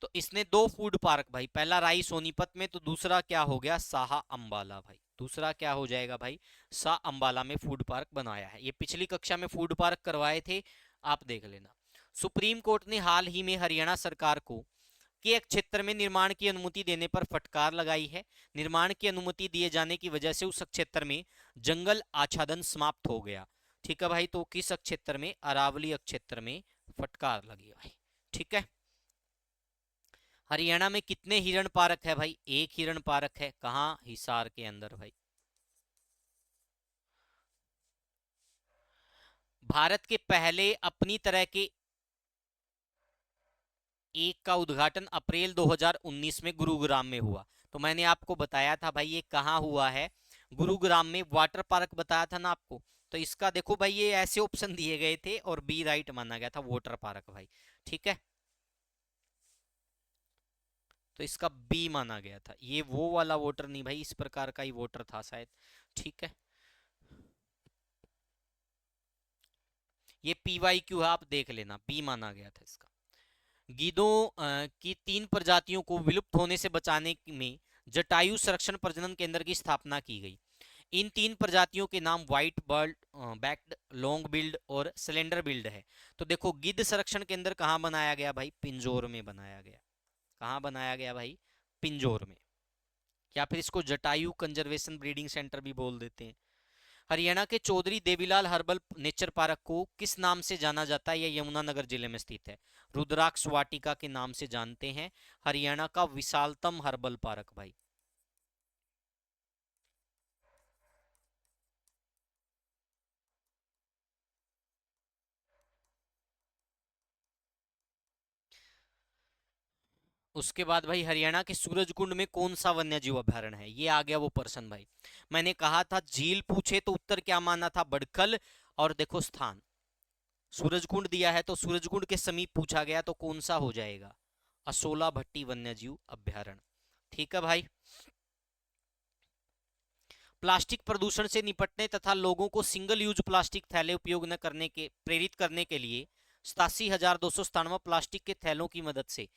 तो इसने 2 फूड पार्क भाई, पहला राई सोनीपत में, तो दूसरा क्या हो गया? साहा अंबाला भाई। दूसरा क्या हो जाएगा भाई? सा अंबाला में फूड पार्क बनाया है। ये पिछली कक्षा में फूड पार्क करवाए थे, आप देख लेना। सुप्रीम कोर्ट ने हाल ही में हरियाणा सरकार को के क्षेत्र में निर्माण की अनुमति देने पर फटकार लगाई है। निर्माण की अनुमति दिए जाने की वजह से उस क्षेत्र में जंगल आच्छादन समाप्त हो गया। ठीक है भाई। तो किस क्षेत्र में? अरावली क्षेत्र में फटकार लगी भाई। ठीक है। हरियाणा में कितने हिरण पार्क है भाई? एक हिरण पार्क है। कहाँ? हिसार के अंदर भाई। भारत के पहले अपनी तरह के एक का उद्घाटन अप्रैल 2019 में गुरुग्राम में हुआ। तो मैंने आपको बताया था भाई, ये कहाँ हुआ है? गुरुग्राम में। वाटर पार्क बताया था ना आपको। तो इसका देखो भाई, ये ऐसे ऑप्शन दिए गए थे और बी राइट माना गया था, वाटर पार्क भाई। ठीक है। तो इसका बी माना गया था। ये वो वाला वोटर नहीं भाई, इस प्रकार का ही वोटर था शायद। ठीक है। ये PYQ है, आप देख लेना, बी माना गया था इसका। गीदों की 3 प्रजातियों को विलुप्त होने से बचाने में जटायु संरक्षण प्रजनन केंद्र की स्थापना की गई। इन 3 प्रजातियों के नाम white bird backed, long build और सिलेंडर बिल्ड है। तो देखो, गिद्ध संरक्षण केंद्र कहाँ बनाया गया भाई? पिंजौर में बनाया गया। कहाँ बनाया गया भाई? पिंजौर में। या फिर इसको जटायु कंजर्वेशन ब्रीडिंग सेंटर भी बोल देते हैं। हरियाणा के Chaudhary Devilal herbal nature park को किस नाम से जाना जाता है? यह यमुनानगर जिले में स्थित है। रुद्राक्ष वाटिका के नाम से जानते हैं। हरियाणा का विशालतम हर्बल पार्क भाई। उसके बाद भाई हरियाणा के सूरजकुंड में कौन सा वन्य जीव अभयारण्य है, ये आ गया वो पर्सन भाई। मैंने कहा था झील पूछे तो उत्तर क्या माना था, बड़खल, और देखो स्थान, सूरजकुंड दिया है तो सूरजकुंड के समीप पूछा गया तो कौन सा हो जाएगा, असोला भट्टी वन्यजीव अभयारण्य। ठीक है भाई। प्लास्टिक प्रदूषण से निपटने तथा लोगों को सिंगल यूज प्लास्टिक थैले उपयोग न करने के प्रेरित करने के लिए 87,297 प्लास्टिक के थैलों की मदद से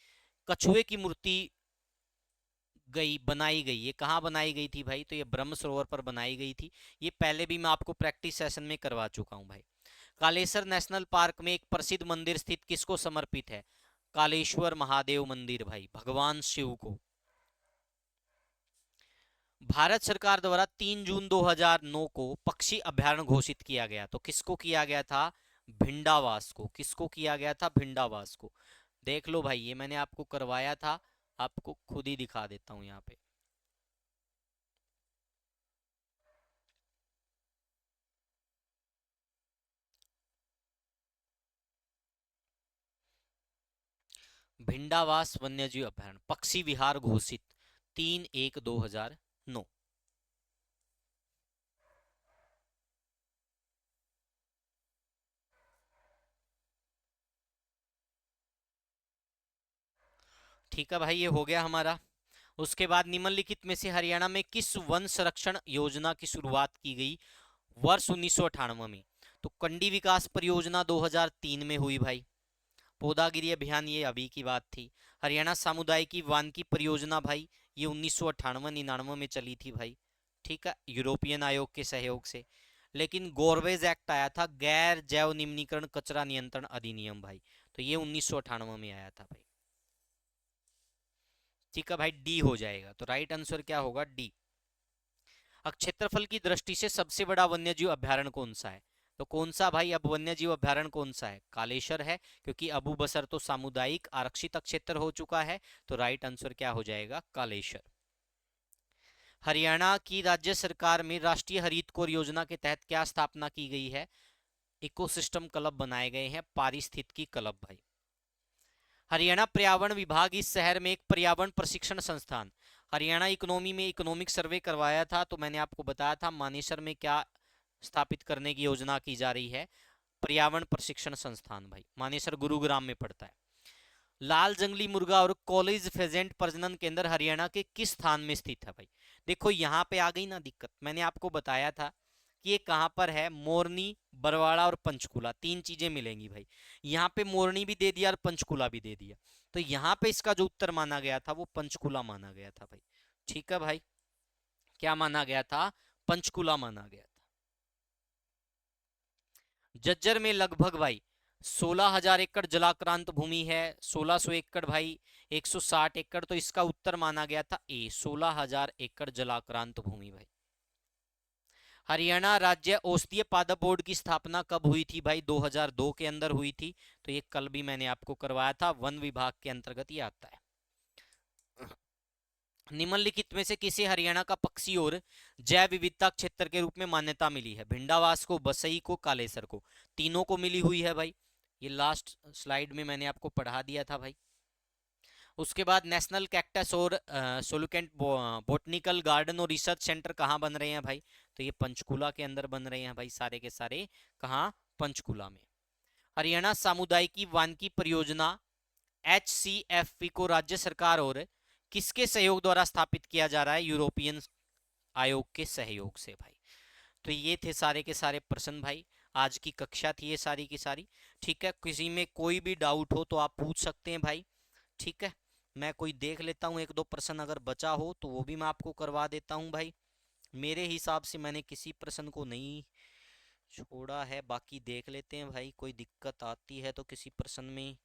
कछुए की मूर्ति बनाई गई। ये कहाँ बनाई गई थी भाई, तो ये ब्रह्म सरोवर पर बनाई गई थी। ये पहले भी मैं आपको प्रैक्टिस सेशन में करवा चुका हूं भाई। कालेसर नेशनल पार्क में एक प्रसिद्ध मंदिर स्थित किसको समर्पित है, कालेश्वर महादेव मंदिर भाई, भगवान शिव को। भारत सरकार द्वारा 3 जून 2009 को पक्षी अभयारण्य घोषित किया गया, तो किसको किया गया था, भिंडावास को। किसको किया गया था, भिंडावास को। देख लो भाई, ये मैंने आपको करवाया था, आपको खुद ही दिखा देता हूं यहाँ पे। भिंडावास वन्यजीव अभयारण्य पक्षी विहार घोषित 3/1/2009। ठीक है भाई, ये हो गया हमारा। उसके बाद निम्नलिखित में से हरियाणा में किस वन संरक्षण योजना की शुरुआत की गई वर्ष 1998 में, तो कंडी विकास परियोजना 2003 में हुई भाई। पौधागिरी अभियान ये अभी की बात थी। हरियाणा सामुदायिक वानिकी परियोजना भाई, ये 1998-99 में चली थी भाई। ठीक है, यूरोपियन आयोग के सहयोग से। लेकिन गोरवेज एक्ट आया था, गैर जैव निम्नीकरण कचरा नियंत्रण अधिनियम भाई, तो ये 1998 में आया था भाई। ठीक है भाई, डी हो जाएगा, तो राइट आंसर क्या होगा, डी। अब क्षेत्रफल की दृष्टि से सबसे बड़ा वन्यजीव अभयारण्य कौन सा है, तो कौन सा भाई, अब वन्यजीव अभयारण्य कौन सा है, कालेश्वर है, क्योंकि अबू बसर तो सामुदायिक आरक्षित क्षेत्र हो चुका है, तो राइट आंसर क्या हो जाएगा, कालेश्वर। हरियाणा की राज्य सरकार में राष्ट्रीय हरित कोर योजना के तहत क्या स्थापना की गई है, इकोसिस्टम क्लब बनाए गए हैं, पारिस्थितिकी क्लब भाई। हरियाणा पर्यावरण विभाग इस शहर में एक पर्यावरण प्रशिक्षण संस्थान, हरियाणा इकोनॉमी में इकोनॉमिक सर्वे करवाया था, तो मैंने आपको बताया था मानेसर में क्या स्थापित करने की योजना की जा रही है, पर्यावरण प्रशिक्षण संस्थान भाई। मानेसर गुरुग्राम में पड़ता है। लाल जंगली मुर्गा और कॉलेज फेजेंट प्रजनन केंद्र हरियाणा के किस स्थान में स्थित है भाई। देखो यहाँ पे आ गई ना दिक्कत, मैंने आपको बताया था कि ये कहाँ पर है, मोरनी, बरवाड़ा और पंचकुला, तीन चीजें मिलेंगी भाई। यहाँ पे मोरनी भी दे दिया और पंचकुला भी दे दिया, तो यहाँ पे इसका जो उत्तर माना गया था वो पंचकुला माना गया था भाई। ठीक है भाई, क्या माना गया था, पंचकुला माना गया था। जज्जर में लगभग भाई 16,000 एकड़ जलाक्रांत भूमि है, 1600 एकड़ भाई, 160 एकड़, तो इसका उत्तर माना गया था ए, 16,000 एकड़ जलाक्रांत भूमि भाई। हरियाणा राज्य औषधीय पादप बोर्ड की स्थापना कब हुई थी भाई, 2002 के अंदर हुई थी, तो ये कल भी मैंने आपको करवाया था, वन विभाग के अंतर्गत ये आता है। निम्नलिखित में से किसे हरियाणा का पक्षी और जैव विविधता क्षेत्र के रूप में मान्यता मिली है, भिंडावास को, बसई को, कालेसर को, तीनों को मिली हुई है भाई। ये लास्ट स्लाइड में मैंने आपको पढ़ा दिया था भाई। उसके बाद नेशनल कैक्टस और सोलुकेंट बोटनिकल गार्डन और रिसर्च सेंटर कहाँ बन रहे हैं भाई, तो ये पंचकुला के अंदर बन रहे हैं भाई, सारे के सारे कहाँ, पंचकुला में। हरियाणा सामुदायिकी वानिकी परियोजना HCFP को राज्य सरकार और किसके सहयोग द्वारा स्थापित किया जा रहा है, यूरोपियन आयोग के सहयोग से भाई। तो ये थे सारे के सारे प्रश्न भाई, आज की कक्षा थी ये सारी की सारी। ठीक है, किसी में कोई भी डाउट हो तो आप पूछ सकते हैं भाई। ठीक है, मैं कोई देख लेता हूँ, एक दो प्रश्न अगर बचा हो तो वो भी मैं आपको करवा देता हूँ भाई। मेरे हिसाब से मैंने किसी प्रश्न को नहीं छोड़ा है, बाकी देख लेते हैं भाई, कोई दिक्कत आती है तो किसी प्रश्न में।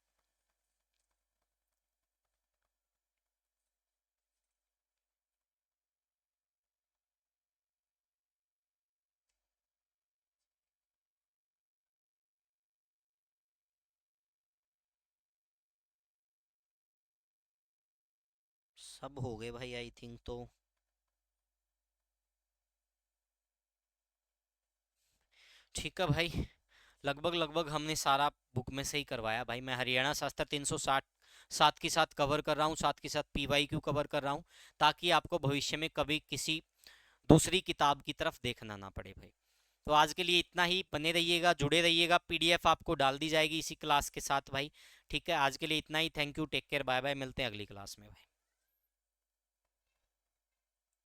सब हो गए भाई आई थिंक तो। ठीक है भाई, लगभग लगभग हमने सारा बुक में से ही करवाया भाई। मैं हरियाणा शास्त्र 360 साथ के साथ कवर कर रहा हूँ, साथ के साथ PYQ कवर कर रहा हूँ, ताकि आपको भविष्य में कभी किसी दूसरी किताब की तरफ देखना ना पड़े भाई। तो आज के लिए इतना ही, बने रहिएगा, जुड़े रहिएगा, PDF आपको डाल दी जाएगी इसी क्लास के साथ भाई। ठीक है, आज के लिए इतना ही। Thank you, take care, bye bye, मिलते हैं अगली क्लास में भाई।